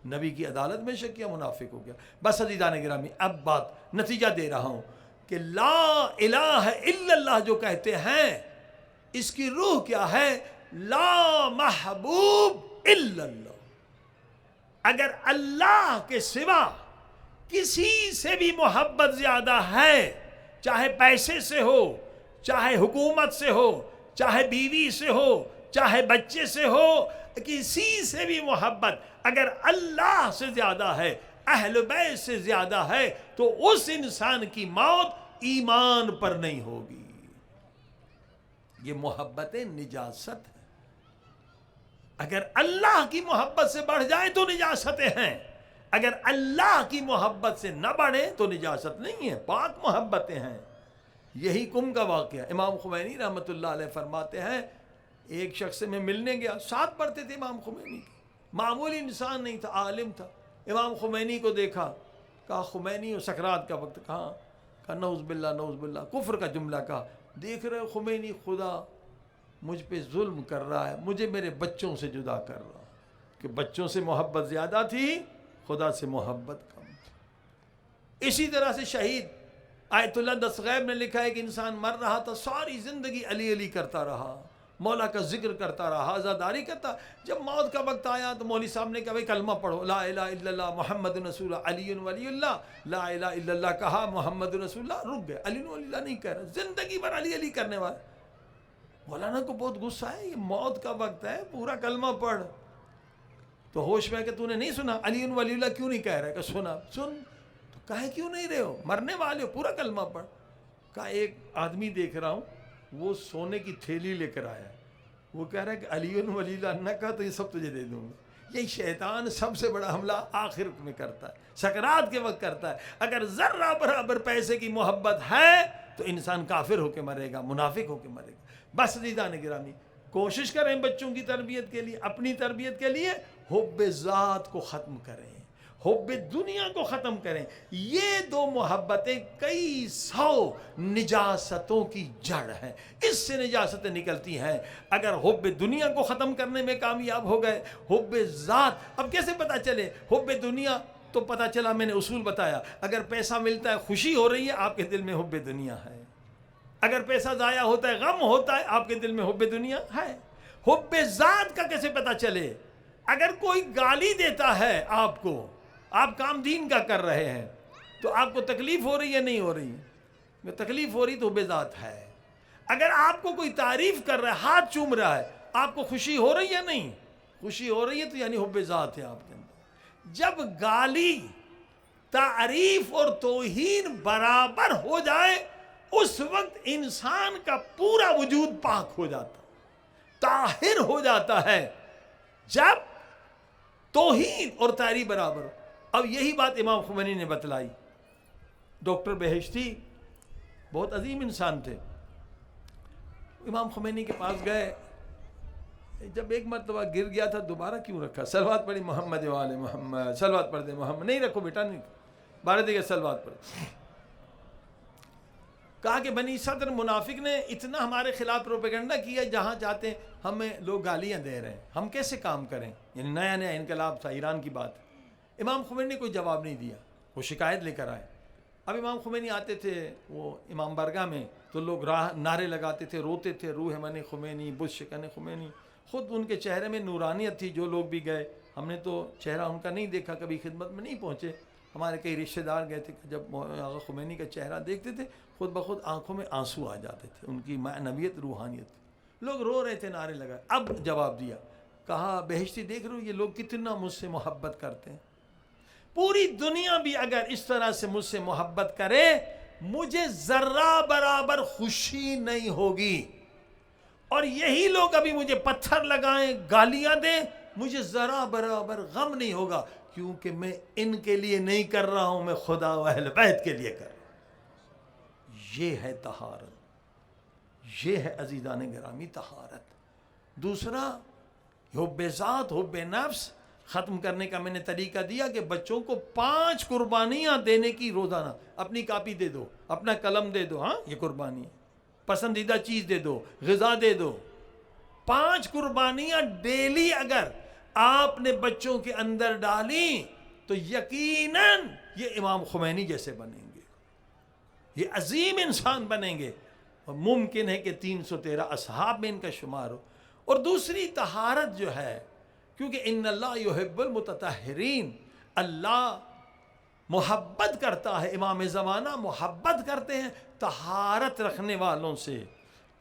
نبی کی عدالت میں شک کیا, منافق ہو گیا. بس عزیزان گرامی, اب بات نتیجہ دے رہا ہوں کہ لا الہ الا اللہ جو کہتے ہیں, اس کی روح کیا ہے؟ لا محبوب الا اللہ. اگر اللہ کے سوا کسی سے بھی محبت زیادہ ہے, چاہے پیسے سے ہو, چاہے حکومت سے ہو, چاہے بیوی سے ہو, چاہے بچے سے ہو, کسی سے بھی محبت اگر اللہ سے زیادہ ہے, اہل بیت سے زیادہ ہے, تو اس انسان کی موت ایمان پر نہیں ہوگی. یہ محبت نجاست ہے. اگر اللہ کی محبت سے بڑھ جائے تو نجاستیں ہیں, اگر اللہ کی محبت سے نہ بڑھے تو نجاست نہیں ہے, پاک محبتیں ہیں. یہی کم کا واقعہ. امام خمینی رحمۃ اللہ علیہ فرماتے ہیں, ایک شخص سے میں ملنے گیا, ساتھ پڑھتے تھے امام خمینی کی, معمولی انسان نہیں تھا, عالم تھا. امام خمینی کو دیکھا, کہا خمینی ہو, سکرات کا وقت, کہا نعوذ باللہ نعوذ باللہ, کفر کا جملہ کہا. دیکھ رہے خمینی, خدا مجھ پہ ظلم کر رہا ہے, مجھے میرے بچوں سے جدا کر رہا, کہ بچوں سے محبت زیادہ تھی, خدا سے محبت کم تھی. اسی طرح سے شہید آیت اللہ دستغیب نے لکھا ہے کہ انسان مر رہا تھا, ساری زندگی علی علی کرتا رہا, مولا کا ذکر کرتا رہا, عزاداری کرتا. جب موت کا وقت آیا تو مولوی صاحب نے کہا بھائی کلمہ پڑھو, لا الہ الا اللہ محمد رسول اللہ علی ولی اللہ. لا الہ الا اللہ کہا, محمد رسول اللہ, رک گئے. علی ولی اللہ نہیں کہہ رہا, زندگی بھر علی علی کرنے والا. مولانا کو بہت غصہ ہے, یہ موت کا وقت ہے, پورا کلمہ پڑھ. تو ہوش میں کہ تو نے نہیں سنا علی ولی اللہ کیوں نہیں کہہ رہا, کہ سنا. سن تو کہے کیوں نہیں رہے ہو, مرنے والے ہو, پورا کلمہ پڑھ. کہا ایک آدمی دیکھ رہا ہوں, وہ سونے کی تھیلی لے کر آیا, وہ کہہ رہا ہے کہ علی ولی اللہ نہ کہا تو یہ سب تجھے دے دوں گا. یہ شیطان سب سے بڑا حملہ آخر میں کرتا ہے, سکرات کے وقت کرتا ہے. اگر ذرہ برابر پیسے کی محبت ہے تو انسان کافر ہو کے مرے گا, منافق ہو کے مرے گا. بس عزیزان گرامی, کوشش کریں بچوں کی تربیت کے لیے, اپنی تربیت کے لیے حب ذات کو ختم کریں, حب دنیا کو ختم کریں. یہ دو محبتیں کئی سو نجاستوں کی جڑ ہیں, اس سے نجاستیں نکلتی ہیں. اگر حب دنیا کو ختم کرنے میں کامیاب ہو گئے, حب ذات. اب کیسے پتہ چلے حب دنیا؟ تو پتہ چلا, میں نے اصول بتایا, اگر پیسہ ملتا ہے خوشی ہو رہی ہے, آپ کے دل میں حب دنیا ہے. اگر پیسہ ضائع ہوتا ہے, غم ہوتا ہے, آپ کے دل میں حب دنیا ہے. حب ذات کا کیسے پتہ چلے؟ اگر کوئی گالی دیتا ہے آپ کو, آپ کام دین کا کر رہے ہیں, تو آپ کو تکلیف ہو رہی ہے نہیں ہو رہی؟ تکلیف ہو رہی تو حب ذات ہے. اگر آپ کو کوئی تعریف کر رہا ہے, ہاتھ چوم رہا ہے, آپ کو خوشی ہو رہی ہے نہیں؟ خوشی ہو رہی ہے تو یعنی حب ذات ہے آپ کے اندر. جب گالی, تعریف اور توہین برابر ہو جائے, اس وقت انسان کا پورا وجود پاک ہو جاتا, طاہر ہو جاتا ہے. جب توہین اور تعریف برابر ہو. اب یہی بات امام خمینی نے بتلائی. ڈاکٹر بہشتی بہت عظیم انسان تھے, امام خمینی کے پاس گئے. جب ایک مرتبہ گر گیا تھا, دوبارہ کیوں رکھا؟ صلوات پڑھی محمد والے محمد, صلوات پڑھ دے محمد. نہیں رکھو بیٹا, نہیں, 12 دیگر صلوات پڑھ. کہا کہ بنی صدر منافق نے اتنا ہمارے خلاف پروپیگنڈا کیا، جہاں چاہتے ہیں ہمیں لوگ گالیاں دے رہے ہیں، ہم کیسے کام کریں؟ یعنی نیا نیا انقلاب تھا، ایران کی بات. امام خمینی نے کوئی جواب نہیں دیا، وہ شکایت لے کر آئے. اب امام خمینی آتے تھے وہ امام برگاہ میں تو لوگ نعرے لگاتے تھے، روتے تھے، روح من خمینی بت شکن خمینی. خود ان کے چہرے میں نورانیت تھی. جو لوگ بھی گئے، ہم نے تو چہرہ ان کا نہیں دیکھا، کبھی خدمت میں نہیں پہنچے. ہمارے کئی رشتہ دار گئے تھے کہ جب آقا خمینی کا چہرہ دیکھتے تھے خود بخود آنکھوں میں آنسو آ جاتے تھے، ان کی معنویت روحانیت. لوگ رو رہے تھے، نعرے لگائے. اب جواب دیا، کہا بہشتی دیکھ رہے ہو یہ لوگ کتنا مجھ سے محبت کرتے ہیں، پوری دنیا بھی اگر اس طرح سے مجھ سے محبت کرے مجھے ذرہ برابر خوشی نہیں ہوگی، اور یہی لوگ ابھی مجھے پتھر لگائیں، گالیاں دیں، مجھے ذرہ برابر غم نہیں ہوگا، کیونکہ میں ان کے لیے نہیں کر رہا ہوں، میں خدا و اہل بیت کے لیے کر رہا ہوں. یہ ہے طہارت، یہ ہے عزیزان گرامی طہارت. دوسرا حب ذات، حب نفس ختم کرنے کا میں نے طریقہ دیا کہ بچوں کو 5 قربانیاں دینے کی روزانہ. اپنی کاپی دے دو، اپنا قلم دے دو، ہاں یہ قربانی ہے، پسندیدہ چیز دے دو، غذا دے دو. 5 قربانیاں ڈیلی اگر آپ نے بچوں کے اندر ڈالی تو یقیناً یہ امام خمینی جیسے بنیں گے، یہ عظیم انسان بنیں گے، اور ممکن ہے کہ 313 اصحاب میں ان کا شمار ہو. اور دوسری طہارت جو ہے، کیونکہ ان اللہ یحب المتطہرین، اللہ محبت کرتا ہے، امام زمانہ محبت کرتے ہیں طہارت رکھنے والوں سے.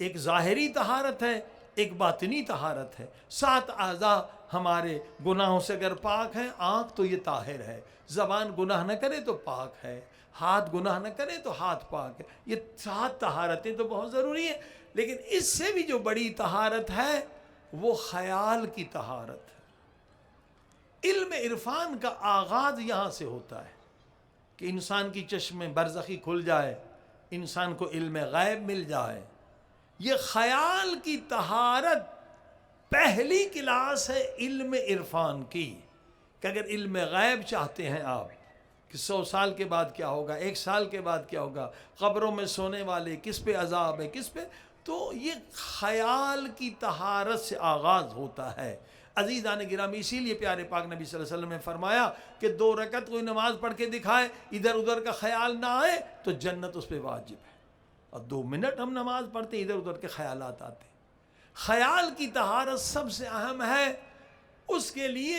ایک ظاہری طہارت ہے، ایک باطنی طہارت ہے. 7 اعضاء ہمارے گناہوں سے اگر پاک ہیں، آنکھ تو یہ طاہر ہے، زبان گناہ نہ کرے تو پاک ہے، ہاتھ گناہ نہ کرے تو ہاتھ پاک ہے. یہ 7 طہارتیں تو بہت ضروری ہیں، لیکن اس سے بھی جو بڑی طہارت ہے وہ خیال کی طہارت ہے. علم عرفان کا آغاز یہاں سے ہوتا ہے کہ انسان کی چشم برزخی کھل جائے، انسان کو علم غیب مل جائے. یہ خیال کی طہارت پہلی کلاس ہے علم عرفان کی، کہ اگر علم غیب چاہتے ہیں آپ کہ 100 سال کے بعد کیا ہوگا، 1 سال کے بعد کیا ہوگا، قبروں میں سونے والے کس پہ عذاب ہے، کس پہ، تو یہ خیال کی طہارت سے آغاز ہوتا ہے. عزیزان گرامی، اسی لیے پیارے پاک نبی صلی اللہ علیہ وسلم نے فرمایا کہ 2 رکعت کوئی نماز پڑھ کے دکھائے ادھر ادھر کا خیال نہ آئے تو جنت اس پہ واجب ہے. اور 2 منٹ ہم نماز پڑھتے ادھر ادھر کے خیالات آتے. خیال کی طہارت سب سے اہم ہے. اس کے لیے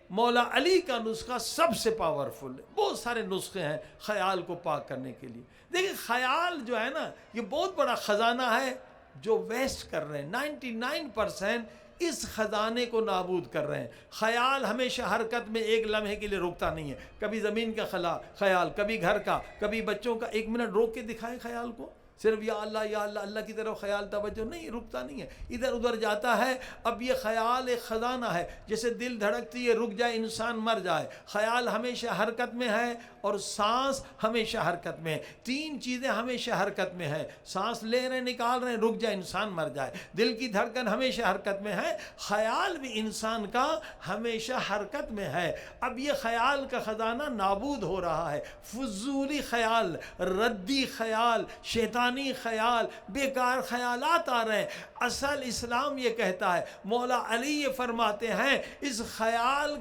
مولا علی کا نسخہ سب سے پاورفل ہے. بہت سارے نسخے ہیں خیال کو پاک کرنے کے لیے. دیکھیں خیال جو ہے نا یہ بہت بڑا خزانہ ہے جو ویسٹ کر رہے ہیں. 99% اس خزانے کو نابود کر رہے ہیں. خیال ہمیشہ حرکت میں ایک لمحے کے لیے رکتا نہیں ہے. کبھی زمین کا خیال، کبھی گھر کا، کبھی بچوں کا. 1 منٹ روک کے دکھائیں خیال کو، صرف یا اللہ اللہ کی طرف خیال توجہ نہیں، رکتا نہیں ہے، ادھر ادھر جاتا ہے. اب یہ خیال ایک خزانہ ہے، جیسے دل دھڑکتی ہے رک جائے انسان مر جائے. خیال ہمیشہ حرکت میں ہے اور سانس ہمیشہ حرکت میں ہے. 3 چیزیں ہمیشہ حرکت میں ہے. سانس لے رہے ہیں، نکال رہے ہیں، رک جائے انسان مر جائے. دل کی دھڑکن ہمیشہ حرکت میں ہے، خیال بھی انسان کا ہمیشہ حرکت میں ہے. اب یہ خیال کا خزانہ نابود ہو رہا ہے. فضولی خیال، ردی خیال، شیطانی خیال، بیکار خیالات آ رہے ہیں. اصل اسلام یہ کہتا ہے، مولا علی یہ فرماتے ہیں، اس خیال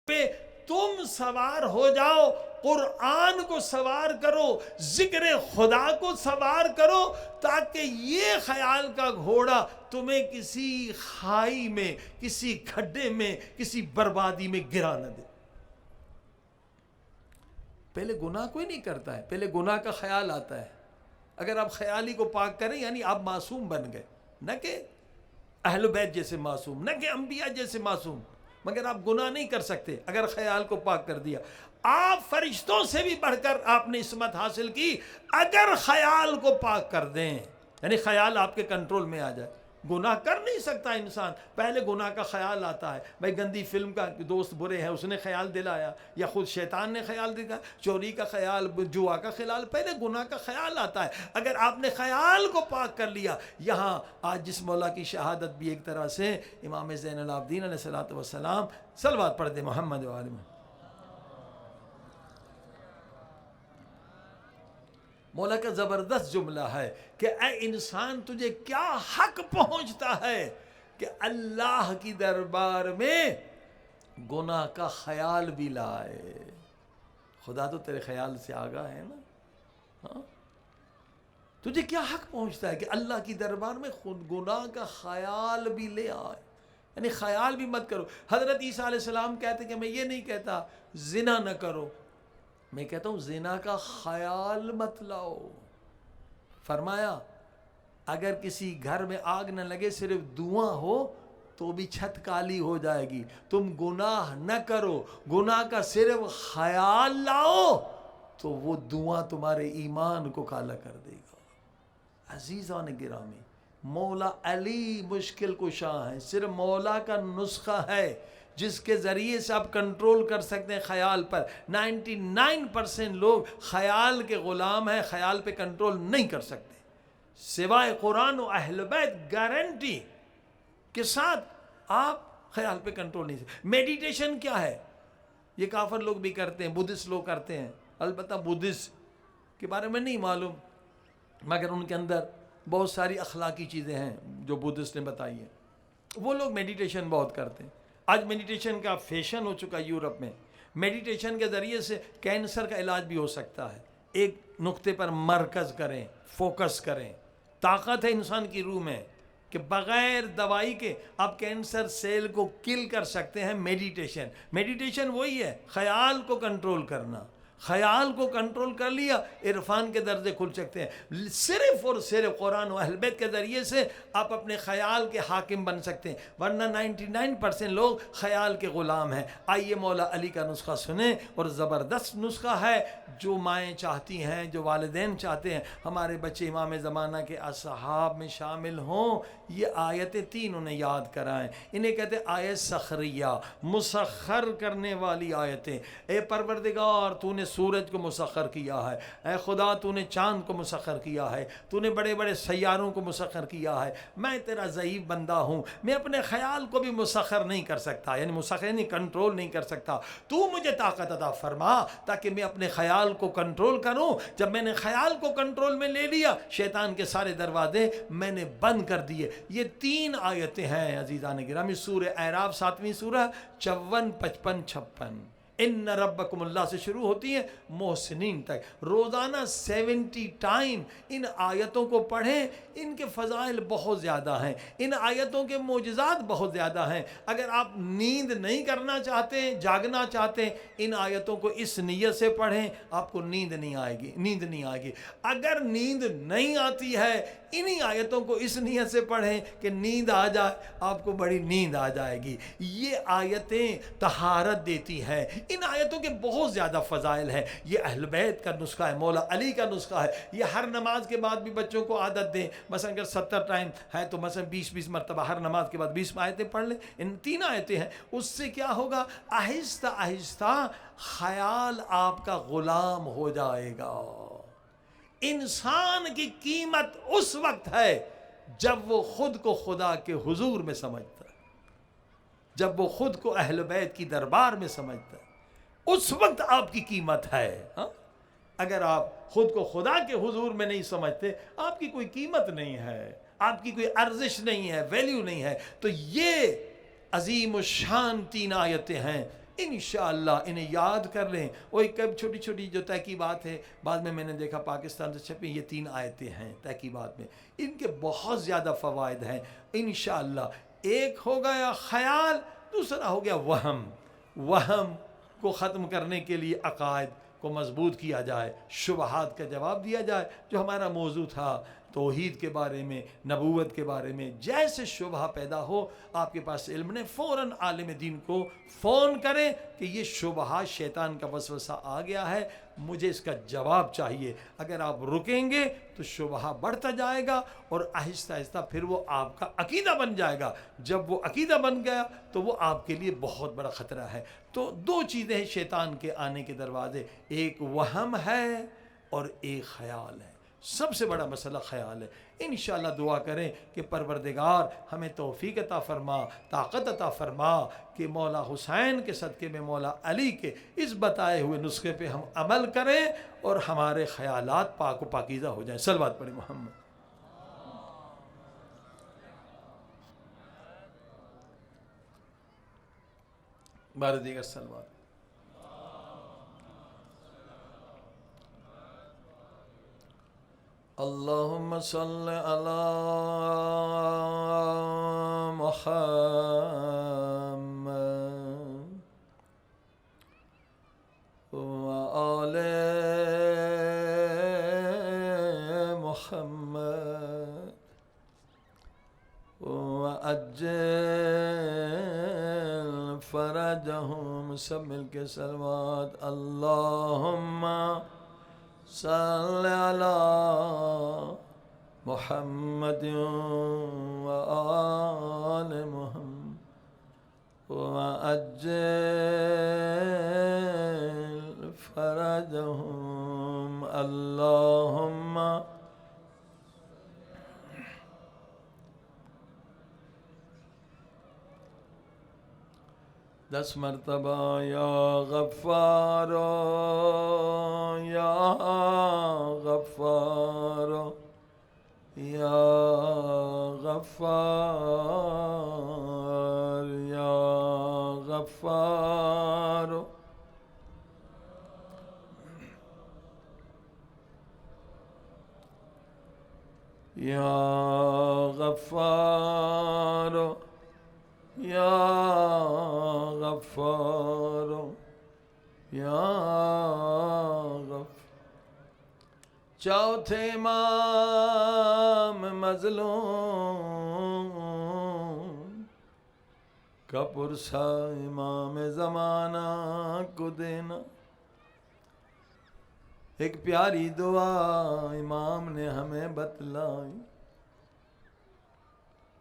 پہ تم سوار ہو جاؤ، قرآن کو سوار کرو، ذکر خدا کو سوار کرو، تاکہ یہ خیال کا گھوڑا تمہیں کسی کھائی میں، کسی کھڈے میں، کسی بربادی میں گرا نہ دے. پہلے گناہ کوئی نہیں کرتا ہے، پہلے گناہ کا خیال آتا ہے. اگر آپ خیالی کو پاک کریں یعنی آپ معصوم بن گئے، نہ کہ اہل بیت جیسے معصوم، نہ کہ انبیاء جیسے معصوم، مگر آپ گناہ نہیں کر سکتے اگر خیال کو پاک کر دیا. آپ فرشتوں سے بھی بڑھ کر آپ نے عصمت حاصل کی اگر خیال کو پاک کر دیں، یعنی خیال آپ کے کنٹرول میں آ جائے. گناہ کر نہیں سکتا انسان، پہلے گناہ کا خیال آتا ہے. بھائی گندی فلم کا دوست برے ہیں، اس نے خیال دلایا، یا خود شیطان نے خیال دلایا، چوری کا خیال، جوا کا خیال، پہلے گناہ کا خیال آتا ہے. اگر آپ نے خیال کو پاک کر لیا، یہاں آج جس مولا کی شہادت بھی ایک طرح سے امام زین العابدین علیہ الصلوۃ والسلام، صلوات پڑھ دیں محمد و آل محمد. مولا کا زبردست جملہ ہے کہ اے انسان تجھے کیا حق پہنچتا ہے کہ اللہ کی دربار میں گناہ کا خیال بھی لائے. خدا تو تیرے خیال سے آگاہ ہے نا. ہاں تجھے کیا حق پہنچتا ہے کہ اللہ کی دربار میں خود گناہ کا خیال بھی لے آئے. یعنی خیال بھی مت کرو. حضرت عیسیٰ علیہ السلام کہتے کہ میں یہ نہیں کہتا زنا نہ کرو، میں کہتا ہوں زنا کا خیال مت لاؤ. فرمایا اگر کسی گھر میں آگ نہ لگے صرف دھواں ہو تو بھی چھت کالی ہو جائے گی. تم گناہ نہ کرو، گناہ کا صرف خیال لاؤ تو وہ دھواں تمہارے ایمان کو کالا کر دے گا. عزیزان گرامی، مولا علی مشکل کشا ہیں. صرف مولا کا نسخہ ہے جس کے ذریعے سے آپ کنٹرول کر سکتے ہیں خیال پر. 99% لوگ خیال کے غلام ہیں، خیال پہ کنٹرول نہیں کر سکتے سوائے قرآن و اہل بیت گارنٹی کے ساتھ. آپ خیال پہ کنٹرول نہیں سکتے. میڈیٹیشن کیا ہے؟ یہ کافر لوگ بھی کرتے ہیں، بدھسٹ لوگ کرتے ہیں. البتہ بدھسٹ کے بارے میں نہیں معلوم، مگر ان کے اندر بہت ساری اخلاقی چیزیں ہیں جو بدھسٹ نے بتائی ہیں. وہ لوگ میڈیٹیشن بہت کرتے ہیں. آج میڈیٹیشن کا فیشن ہو چکا یورپ میں. میڈیٹیشن کے ذریعے سے کینسر کا علاج بھی ہو سکتا ہے. ایک نقطے پر مرکز کریں، فوکس کریں. طاقت ہے انسان کی روح میں کہ بغیر دوائی کے آپ کینسر سیل کو کل کر سکتے ہیں. میڈیٹیشن وہی ہے، خیال کو کنٹرول کرنا. خیال کو کنٹرول کر لیا، عرفان کے درجے کھل سکتے ہیں. صرف اور صرف قرآن و اہل بیت کے ذریعے سے آپ اپنے خیال کے حاکم بن سکتے ہیں، ورنہ 99% لوگ خیال کے غلام ہیں. آئیے مولا علی کا نسخہ سنیں، اور زبردست نسخہ ہے جو مائیں چاہتی ہیں، جو والدین چاہتے ہیں ہمارے بچے امام زمانہ کے اصحاب میں شامل ہوں. یہ آیتیں 3 انہیں یاد کرائیں. انہیں کہتے ہیں آیت سخریہ، مسخر کرنے والی آیتیں. اے پروردگار تو نے سورج کو مسخر کیا ہے، اے خدا تو نے چاند کو مسخر کیا ہے، تو نے بڑے بڑے سیاروں کو مسخر کیا ہے. میں تیرا ضعیف بندہ ہوں، میں اپنے خیال کو بھی مسخر نہیں کر سکتا، یعنی مسخر نہیں، کنٹرول نہیں کر سکتا. تو مجھے طاقت عطا فرما تاکہ میں اپنے خیال کو کنٹرول کروں. جب میں نے خیال کو کنٹرول میں لے لیا، شیطان کے سارے دروازے میں نے بند کر دیے. یہ 3 آیتیں ہیں عزیزان گرامی. سورہ اعراف 7ویں سورہ 54، 55، 56. ان ربکم اللہ سے شروع ہوتی ہیں محسنین تک. روزانہ 70 ٹائم ان آیتوں کو پڑھیں. ان کے فضائل بہت زیادہ ہیں، ان آیتوں کے معجزات بہت زیادہ ہیں. اگر آپ نیند نہیں کرنا چاہتے، جاگنا چاہتے ہیں، ان آیتوں کو اس نیت سے پڑھیں، آپ کو نیند نہیں آئے گی. اگر نیند نہیں آتی ہے، انہی آیتوں کو اس نیت سے پڑھیں کہ نیند آ جائے، آپ کو بڑی نیند آ جائے گی. یہ آیتیں طہارت دیتی ہیں. ان آیتوں کے بہت زیادہ فضائل ہیں. یہ اہل بیت کا نسخہ ہے، مولا علی کا نسخہ ہے. یہ ہر نماز کے بعد بھی بچوں کو عادت دیں. مثلا اگر 70 ٹائم ہے تو مثلا 20 مرتبہ ہر نماز کے بعد 20 آیتیں پڑھ لیں. ان 3 آیتیں ہیں. اس سے کیا ہوگا؟ آہستہ آہستہ خیال آپ کا غلام ہو جائے گا. انسان کی قیمت اس وقت ہے جب وہ خود کو خدا کے حضور میں سمجھتا ہے، جب وہ خود کو اہل بیت کی دربار میں سمجھتا ہے، اس وقت آپ کی قیمت ہے. اگر آپ خود کو خدا کے حضور میں نہیں سمجھتے، آپ کی کوئی قیمت نہیں ہے، آپ کی کوئی ارزش نہیں ہے، ویلیو نہیں ہے. تو یہ عظیم الشان 3 آیتیں ہیں. انشاءاللہ انہیں یاد کر لیں. وہ ایک چھوٹی چھوٹی جو تحقیقات ہے، بعد میں نے دیکھا پاکستان سے چھپی، یہ 3 آیتیں ہیں تحقیقات میں. ان کے بہت زیادہ فوائد ہیں. انشاءاللہ ایک ہو گیا خیال، دوسرا ہو گیا وہم کو ختم کرنے کے لیے عقائد کو مضبوط کیا جائے، شبہات کا جواب دیا جائے. جو ہمارا موضوع تھا توحید کے بارے میں، نبوت کے بارے میں، جیسے شبہ پیدا ہو آپ کے پاس علم نے، فوراً عالم دین کو فون کریں کہ یہ شبہ شیطان کا وسوسہ آ گیا ہے، مجھے اس کا جواب چاہیے. اگر آپ رکیں گے تو شبہ بڑھتا جائے گا اور آہستہ آہستہ پھر وہ آپ کا عقیدہ بن جائے گا. جب وہ عقیدہ بن گیا تو وہ آپ کے لیے بہت بڑا خطرہ ہے. تو 2 چیزیں ہیں شیطان کے آنے کے دروازے، ایک وہم ہے اور ایک خیال ہے. سب سے بڑا مسئلہ خیال ہے. انشاءاللہ دعا کریں کہ پروردگار ہمیں توفیق عطا فرما، طاقت عطا فرما کہ مولا حسین کے صدقے میں مولا علی کے اس بتائے ہوئے نسخے پہ ہم عمل کریں اور ہمارے خیالات پاک و پاکیزہ ہو جائیں. صلوات پڑھیں محمد. بار دیگر صلوات. اللہم صل علی محمد وآل محمد وعجل فرجہم. سب مل کے صلوات. اللہم صلی علی محمد وآل محمد وعجل فرجہم. اللہم 10 مرتبہ یا غفار یا غفار یا غفار یا غفار. یا غفار یا غفار یا غفار. چوتھے امام مظلوم کا پرسہ امام زمانہ کو دینا. ایک پیاری دعا امام نے ہمیں بتلائی،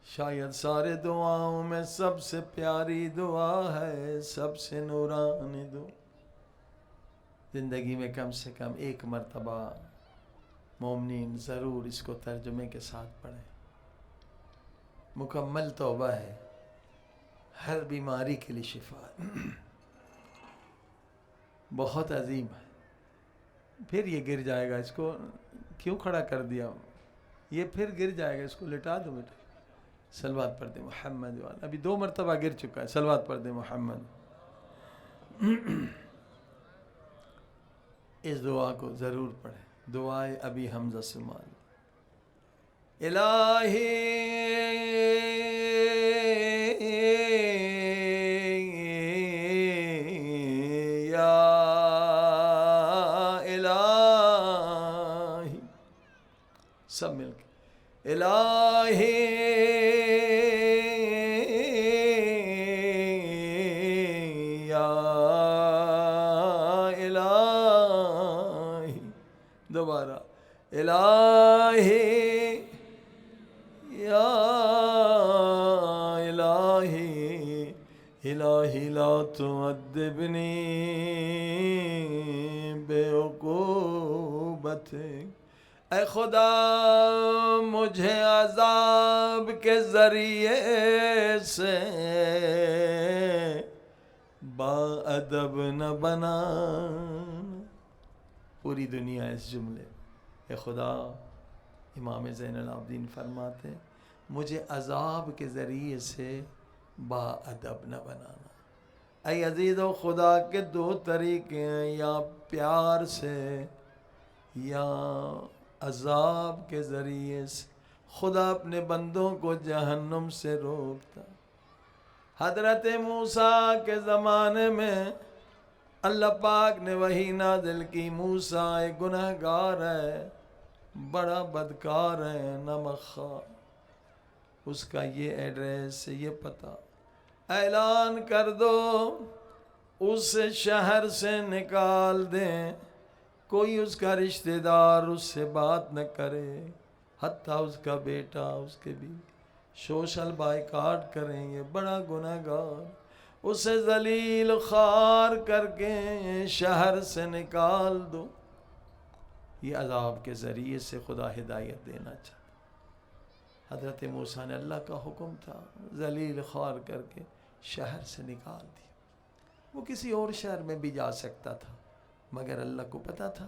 شاید سارے دعاؤں میں سب سے پیاری دعا ہے، سب سے نورانی دعا. زندگی میں کم سے کم 1 مرتبہ مومنین ضرور اس کو ترجمے کے ساتھ پڑھیں. مکمل توبہ ہے، ہر بیماری کے لیے شفا ہے. بہت عظیم ہے. پھر یہ گر جائے گا، اس کو کیوں کھڑا کر دیا؟ یہ پھر گر جائے گا، اس کو لٹا دو بیٹا. صلوات پڑھ دیں محمد والا. ابھی 2 مرتبہ گر چکا ہے. صلوات پڑھ دیں محمد. اس دعا کو ضرور پڑھیں. دعائے ابی حمزہ سمال. الہی یا الہی. سب مل کے الہی یا الہی. دوبارہ الہی یا الہی. الہی لا تعذبنی بعقوبتک. اے خدا مجھے عذاب کے ذریعے سے با ادب نہ بنا. پوری دنیا اس جملے. اے خدا، امام زین العابدین فرماتے مجھے عذاب کے ذریعے سے با ادب نہ بنانا. اے عزیز و خدا کے 2 طریقے ہیں، یا پیار سے یا عذاب کے ذریعے سے. خدا اپنے بندوں کو جہنم سے روکتا. حضرت موسیٰ کے زمانے میں اللہ پاک نے وحی نازل کی. موسیٰ ایک گنہگار ہے، بڑا بدکار ہے، نمک خوار. اس کا یہ ایڈریس، یہ پتہ اعلان کر دو، اس شہر سے نکال دیں، کوئی اس کا رشتہ دار اس سے بات نہ کرے، حتیٰ اس کا بیٹا، اس کے بھی سوشل بائیکاٹ کریں. یہ بڑا گنہگار. اسے ذلیل خوار کر کے شہر سے نکال دو. یہ عذاب کے ذریعے سے خدا ہدایت دینا چاہتا۔ حضرت موسیٰ نے اللہ کا حکم تھا، ذلیل خوار کر کے شہر سے نکال دیا۔ وہ کسی اور شہر میں بھی جا سکتا تھا، مگر اللہ کو پتا تھا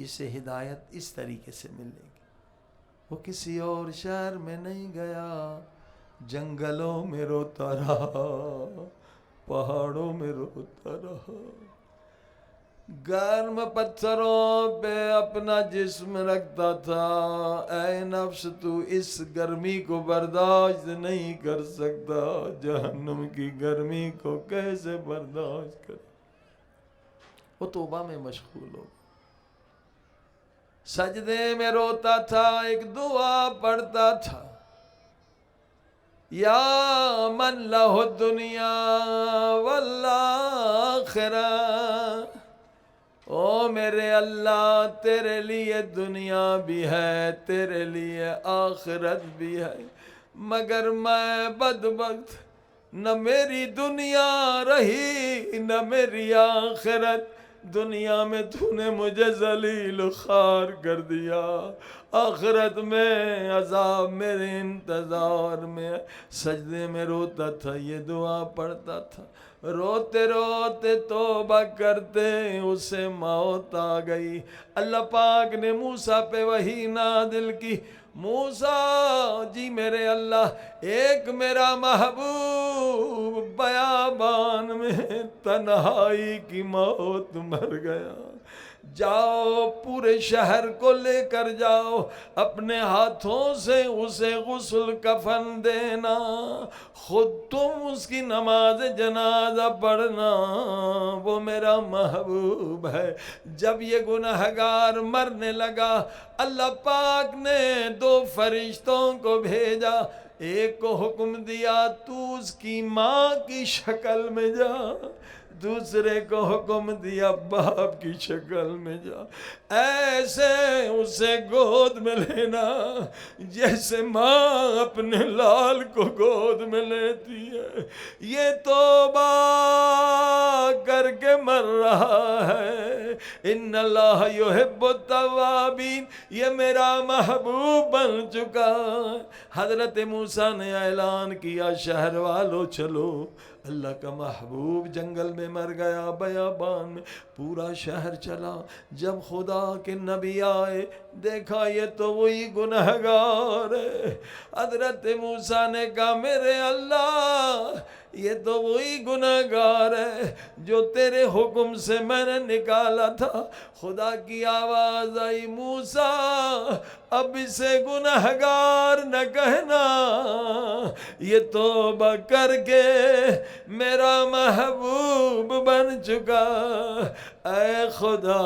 اسے ہدایت اس طریقے سے ملے گی۔ وہ کسی اور شہر میں نہیں گیا، جنگلوں میں روتا رہا، پہاڑوں میں روتا رہا، گرم پتھروں پہ اپنا جسم رکھتا تھا۔ اے نفس، تو اس گرمی کو برداشت نہیں کر سکتا، جہنم کی گرمی کو کیسے برداشت کر۔ وہ توبہ میں مشغول ہو، سجدے میں روتا تھا، ایک دعا پڑھتا تھا، یا من لہ الدنیا والآخرہ، او میرے اللہ، تیرے لیے دنیا بھی ہے، تیرے لیے آخرت بھی ہے، مگر میں بدبخت، نہ میری دنیا رہی نہ میری آخرت۔ دنیا میں تو نے مجھے ذلیل و خوار کر دیا، آخرت میں عذاب میرے انتظار میں۔ سجدے میں روتا تھا، یہ دعا پڑھتا تھا، روتے روتے توبہ کرتے اسے موت آ گئی۔ اللہ پاک نے موسیٰ پہ وحی نازل کی، موسیٰ جی میرے اللہ، ایک میرا محبوب بیابان میں تنہائی کی موت مر گیا، جاؤ پورے شہر کو لے کر جاؤ، اپنے ہاتھوں سے اسے غسل کفن دینا، خود تم اس کی نماز جنازہ پڑھنا، وہ میرا محبوب ہے۔ جب یہ گنہگار مرنے لگا، اللہ پاک نے 2 فرشتوں کو بھیجا، ایک کو حکم دیا تو اس کی ماں کی شکل میں جا، دوسرے کو حکم دیا باپ کی شکل میں جا، ایسے اسے گود میں لینا جیسے ماں اپنے لال کو گود میں لیتی ہے۔ یہ توبہ کر کے مر رہا ہے، ان اللہ یحب التوابین، یہ میرا محبوب بن چکا۔ حضرت موسیٰ نے اعلان کیا، شہر والو چلو، اللہ کا محبوب جنگل میں مر گیا، بیابان میں، پورا شہر چلا۔ جب خدا کے نبی آئے، دیکھا یہ تو وہی گنہگار ہے۔ حضرت موسیٰ نے کہا، میرے اللہ، یہ تو وہی گنہگار ہے جو تیرے حکم سے میں نے نکالا تھا۔ خدا کی آواز آئی، موسیٰ اب اسے گنہگار نہ کہنا، یہ توبہ کر کے میرا محبوب بن چکا۔ اے خدا،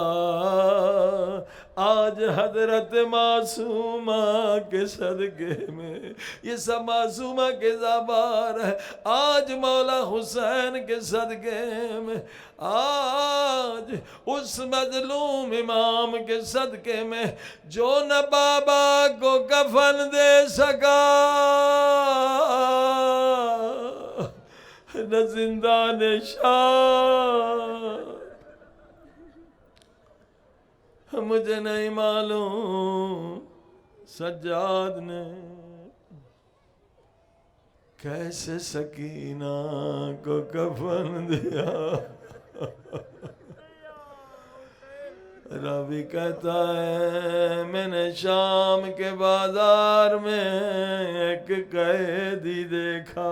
آج حضرت معصومہ کے صدقے میں، یہ سب معصومہ کے زبار ہے، آج مولا حسین کے صدقے میں، آج اس مظلوم امام کے صدقے میں جو نہ بابا کو کفن دے سکا، نہ زندان شام، مجھے نہیں معلوم سجاد نے کیسے سکینہ کو کفن دیا۔ راوی کہتا ہے، میں نے شام کے بازار میں ایک قیدی دیکھا،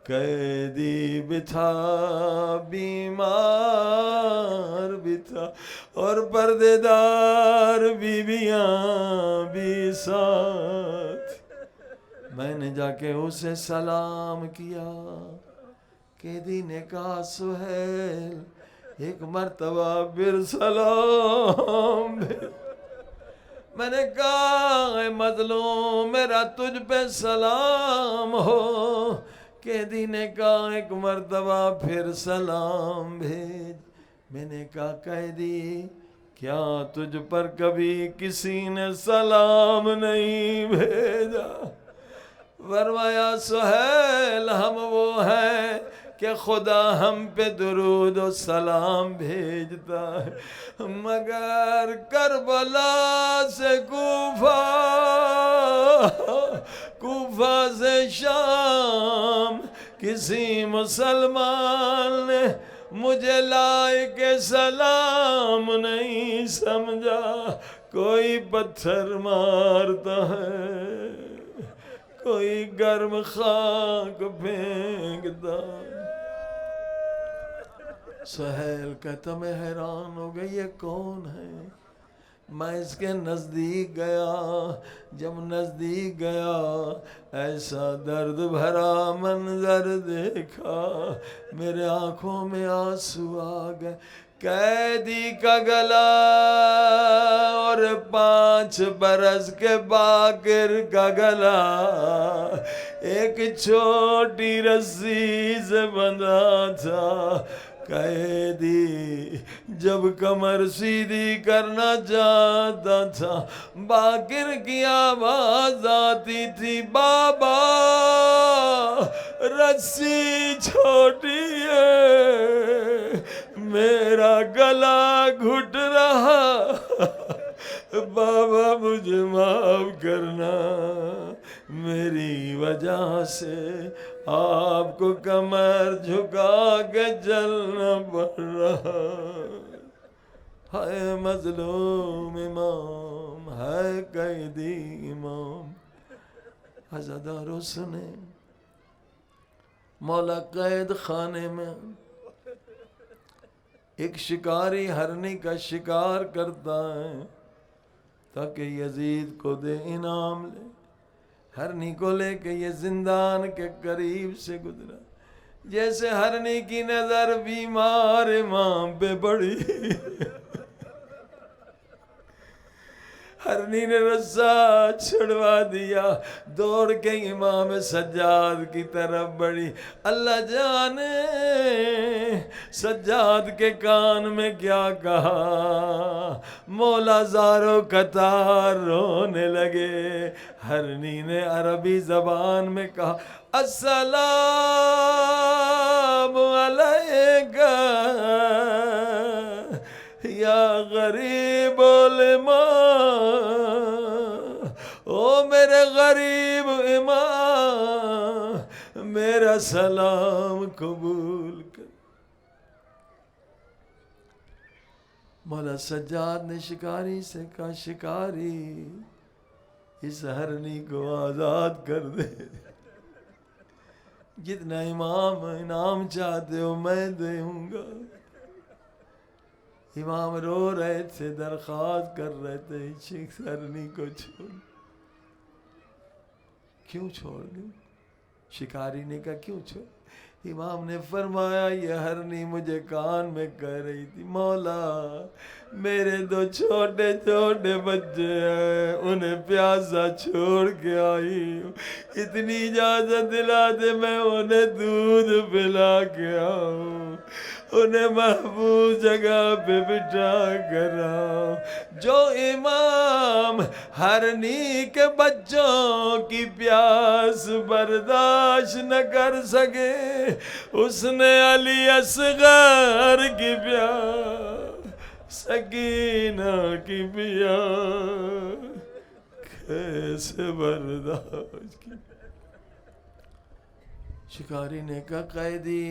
قیدی بھی تھا، بیمار بھی تھا، اور پردے دار بیویاں بھی ساتھ۔ میں نے جا کے اسے سلام کیا، قیدی نے کہا، سہیل ایک مرتبہ پھر سلام بھی۔ میں نے کہا، اے مظلوم، میرا تجھ پہ سلام ہو۔ قیدی نے کہا، ایک مرتبہ پھر سلام بھیج۔ میں نے کہا، قیدی کیا تجھ پر کبھی کسی نے سلام نہیں بھیجا؟ فرمایا، سہیل ہم وہ ہیں کہ خدا ہم پہ درود و سلام بھیجتا ہے، مگر کربلا سے کوفہ، کوفہ سے شام کسی مسلمان نے مجھے لائق سلام نہیں سمجھا، کوئی پتھر مارتا ہے، کوئی گرم خاک پھینکتا۔ سہیل کہتا میں حیران ہو گئی یہ کون ہے؟ میں اس کے نزدیک گیا، جب نزدیک گیا ایسا درد بھرا منظر دیکھا، میرے آنکھوں میں آنسو آ گئے۔ قیدی کا گلا اور 5 برس کے باقر کا گلا ایک چھوٹی رسی سے بندھا تھا۔ قیدی جب کمر سیدھی کرنا چاہتا تھا، باقر کی آواز آتی تھی، بابا رسی چھوٹی ہے، میرا گلا گھٹ رہا، بابا مجھے معاف کرنا، میری وجہ سے آپ کو کمر جھکا کے چلنا پڑ رہا۔ ہے مظلوم امام، ہے قیدی امام۔ عزادارو سنیں، مولا قید خانے میں ایک شکاری ہرنی کا شکار کرتا ہے تاکہ یزید کو دے انعام لے۔ ہرنی کو لے کے یہ زندان کے قریب سے گزرا، جیسے ہرنی کی نظر بیمار امام پہ پڑی، ہرنی نے رسا چھڑوا دیا، دوڑ کے امام سجاد کی طرف بڑھی۔ اللہ جانے سجاد کے کان میں کیا کہا، مولا زارو قطار رونے لگے۔ ہرنی نے عربی زبان میں کہا، السلام علیکہ یا غریب الامام، او میرے غریب امام، میرا سلام قبول کر۔ مولا سجاد نے شکاری سے کہا، شکاری اس ہرنی کو آزاد کر دے، جتنا امام انعام چاہتے ہو میں دوں گا۔ امام رو رہے تھے، درخواست کر رہے تھے، ہرنی کو چھوڑ۔ کیوں چھوڑ دیں؟ شکاری نے کہا کیوں چھوڑ؟ امام نے فرمایا یہ ہرنی مجھے کان میں کہہ رہی تھی، مولا میرے 2 چھوٹے چھوٹے بچے ہیں، انہیں پیاسا چھوڑ کے آئی ہوں، اتنی اجازت دلا دے میں انہیں دودھ پلا کے آؤں، انہیں محفوظ جگہ پہ بٹھا کر آؤں۔ جو امام ہرنی کے بچوں کی پیاس برداشت نہ کر سکے، اس نے علی اصغر کی پیاس، سکینہ کی پیاس کیسے برداشت کی؟ شکاری نے کہا قیدی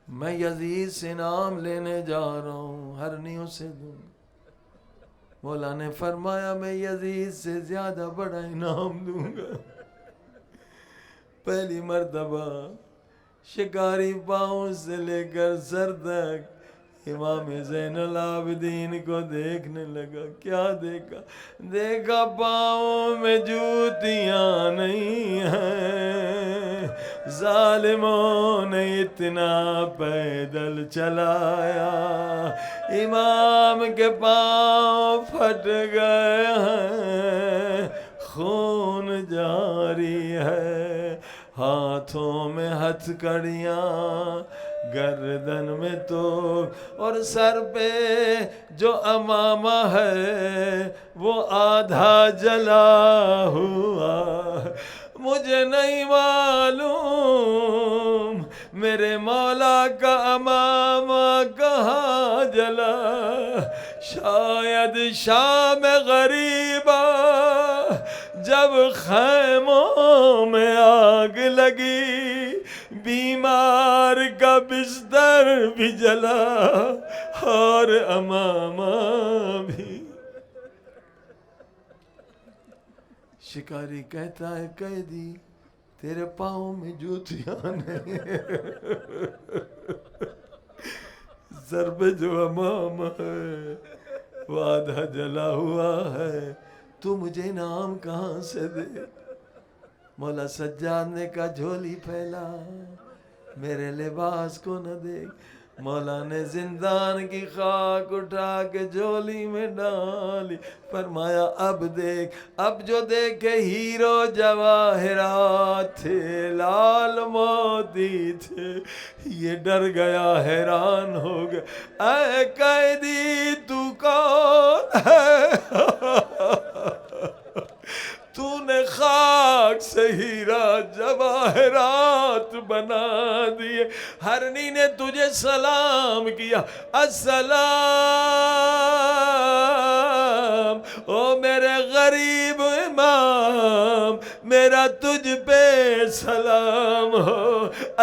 میں یزید سے انعام لینے جا رہا ہوں، ہرنیوں سے دوں۔ مولا نے فرمایا میں یزید سے زیادہ بڑا انعام دوں گا۔ پہلی مرتبہ شکاری پاؤں سے لے کر سر تک امام زین العابدین کو دیکھنے لگا۔ کیا دیکھا؟ دیکھا پاؤں میں جوتیاں نہیں ہیں، ظالموں نے اتنا پیدل چلایا، امام کے پاؤں پھٹ گئے ہیں، خون جاری ہے، ہاتھوں میں ہتھ کڑیاں، گردن میں تو اور سر پہ جو امامہ ہے وہ آدھا جلا ہوا۔ مجھے نہیں معلوم میرے مولا کا امامہ کہاں جلا، شاید شام غریبا جب خیموں میں آگ لگی، بیمار کا بستر بھی جلا اور امامہ بھی۔ شکاری کہتا ہے قیدی تیرے پاؤں میں جوتیاں نہیں، ضرب جو امام ہے وہ آدھا جلا ہوا ہے، تو مجھے انعام کہاں سے دے؟ مولا سجاد نے کہا جھولی پھیلا، میرے لباس کو نہ دیکھ۔ مولا نے زندان کی خاک اٹھا کے جھولی میں ڈالی، فرمایا اب دیکھ، اب جو دیکھے ہیرو جواہرات تھے، لال موتی تھے، یہ ڈر گیا، حیران ہو گیا، اے قیدی تو کون ہے؟ تو نے خاک سے ہیرا جواہرات بنا دیے۔ ہرنی نے تجھے سلام کیا، السلام، او میرے غریب امام، میرا تجھ پہ سلام ہو،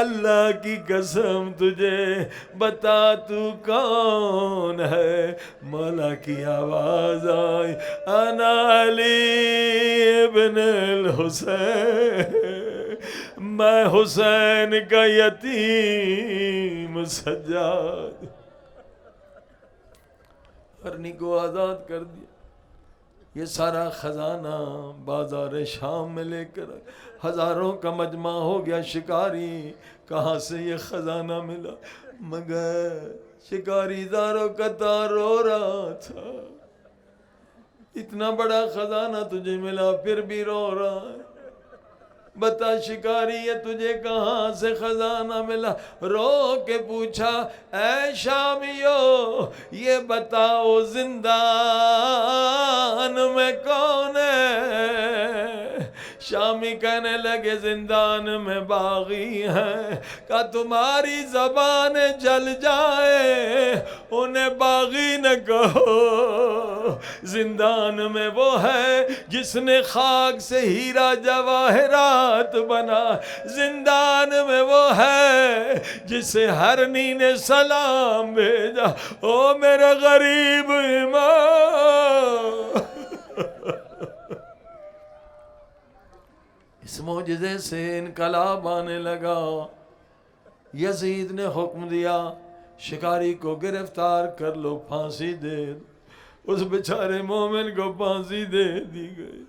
اللہ کی قسم تجھے بتا تو کون ہے؟ مولا کی آواز آئی، انا علی ابن الحسین، میں حسین کا یتیم سجاد۔ ہرنی کو آزاد کر دیا، یہ سارا خزانہ بازار شام میں لے کر ہزاروں کا مجمع ہو گیا۔ شکاری کہاں سے یہ خزانہ ملا؟ مگر شکاری زاروں کا تار رو رہا تھا، اتنا بڑا خزانہ تجھے ملا پھر بھی رو رہا ہے، بتا شکاری یہ تجھے کہاں سے خزانہ ملا؟ رو کے پوچھا، اے شامیو یہ بتاؤ زندان میں کون ہے؟ شامی کہنے لگے زندان میں باغی ہیں۔ کہا تمہاری زبان جل جائے انہیں باغی نہ کہو، زندان میں وہ ہے جس نے خاک سے ہیرا جواہرات بنا، زندان میں وہ ہے جسے ہرنی نے سلام بھیجا، او میرے غریب امام۔ اس معجزے سے انقلاب آنے لگا۔ یزید نے حکم دیا شکاری کو گرفتار کر لو، پھانسی دے دو۔ اس بیچارے مومن کو پھانسی دے دی گئی۔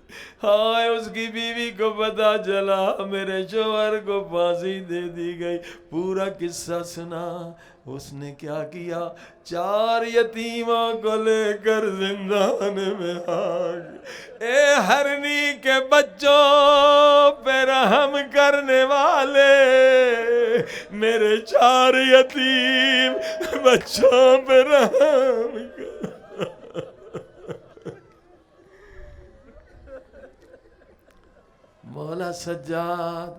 ہائے اس کی بیوی کو پتہ چلا، میرے شوہر کو پھانسی دے دی گئی۔ پورا قصہ سنا۔ اس نے کیا کیا؟ 4 یتیموں کو لے کر زندان میں آ گیا۔ اے ہرنی کے بچوں پہ رحم کرنے والے، میرے 4 یتیم بچوں پہ رحم کر۔ مولا سجاد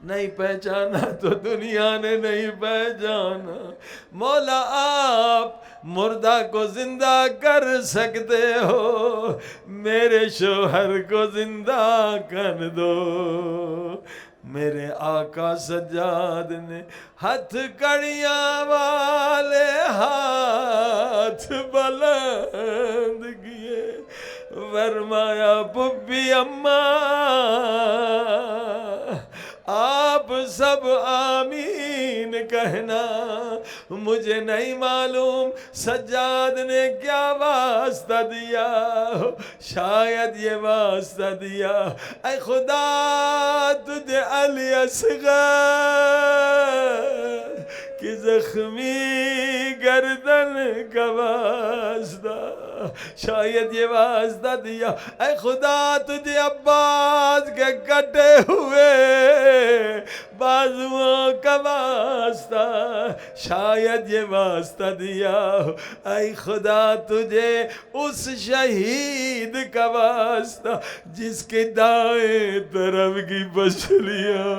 نہیں پہچانا تو دنیا نے نہیں پہچانا۔ مولا آپ مردہ کو زندہ کر سکتے ہو، میرے شوہر کو زندہ کر دو۔ میرے آقا سجاد نے ہتھ کڑیاں والے ہاتھ بلند کیے، فرمایا پھپھی اماں آپ سب آمین کہنا۔ مجھے نہیں معلوم سجاد نے کیا واسطہ دیا، شاید یہ واسطہ دیا، اے خدا تجھے علی اصغر کی زخمی گردن کا واسطہ، شاید یہ واسطہ دیا، اے خدا تجھے عباس کے کٹے ہوئے بازوؤں کا واسطہ، شاید یہ واسطہ دیا، اے خدا تجھے اس شہید کا واسطہ جس کے دائیں طرف کی مچھلیاں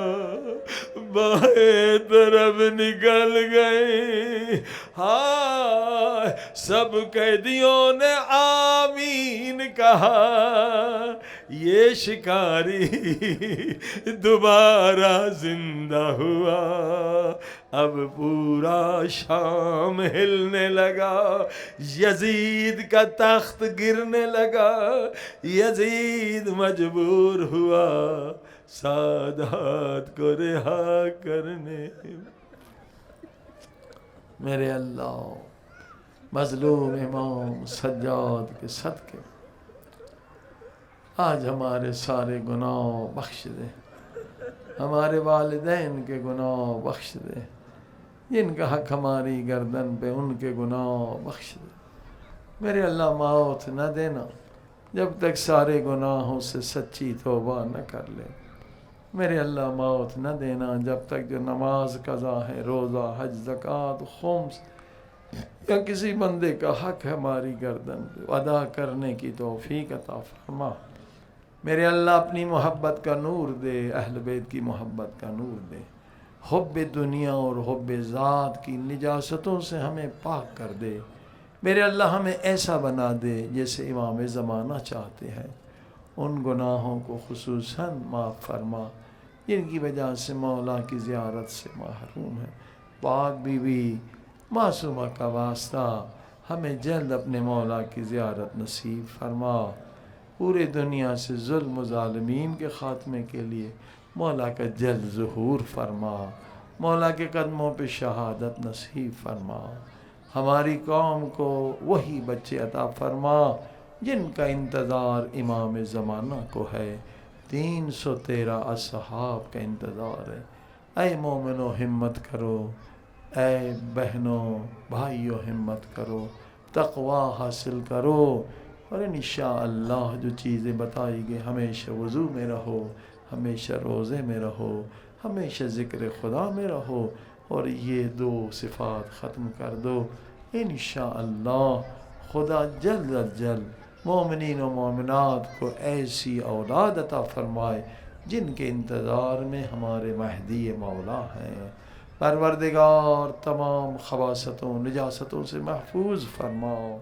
بائیں طرف نکل گئی. ہائے سب قیدیوں نے آمین کہا. یہ شکاری دوبارہ زندہ ہوا. اب پورا شام ہلنے لگا. یزید کا تخت گرنے لگا. یزید مجبور ہوا سادات کو رہا کرنے. میرے اللہ مظلوم امام سجاد کے صدقے آج ہمارے سارے گناہ بخش دے. ہمارے والدین کے گناہ بخش دے. جن کا حق ہماری گردن پہ ان کے گناہ بخش دے. میرے اللہ موت نہ دینا جب تک سارے گناہوں سے سچی توبہ نہ کر لے. میرے اللہ موت نہ دینا جب تک جو نماز قضا ہے، روزہ، حج، زکوٰۃ، خمس یا کسی بندے کا حق ہے ہماری گردن پہ ادا کرنے کی توفیق عطا فرما. میرے اللہ اپنی محبت کا نور دے، اہل بیت کی محبت کا نور دے. حب دنیا اور حب ذات کی نجاستوں سے ہمیں پاک کر دے. میرے اللہ ہمیں ایسا بنا دے جیسے امام زمانہ چاہتے ہیں. ان گناہوں کو خصوصاً معاف فرما جن کی وجہ سے مولا کی زیارت سے محروم ہے. پاک بی بی معصومہ کا واسطہ ہمیں جلد اپنے مولا کی زیارت نصیب فرما. پورے دنیا سے ظلم و ظالمین کے خاتمے کے لیے مولا کا جلد ظہور فرما. مولا کے قدموں پہ شہادت نصیب فرما. ہماری قوم کو وہی بچے عطا فرما جن کا انتظار امام زمانہ کو ہے. 313 اصحاب کا انتظار ہے. اے مومنو ہمت کرو، اے بہنوں بھائیو ہمت کرو، تقوی حاصل کرو، اور انشاءاللہ جو چیزیں بتائی گئی ہمیشہ وضو میں رہو، ہمیشہ روزے میں رہو، ہمیشہ ذکر خدا میں رہو، اور یہ 2 صفات ختم کر دو. انشاءاللہ خدا جلد از جلد مومنین و مومنات کو ایسی اولاد عطا فرمائے جن کے انتظار میں ہمارے مہدی مولا ہیں. پروردگار تمام خباثتوں نجاستوں سے محفوظ فرماؤ.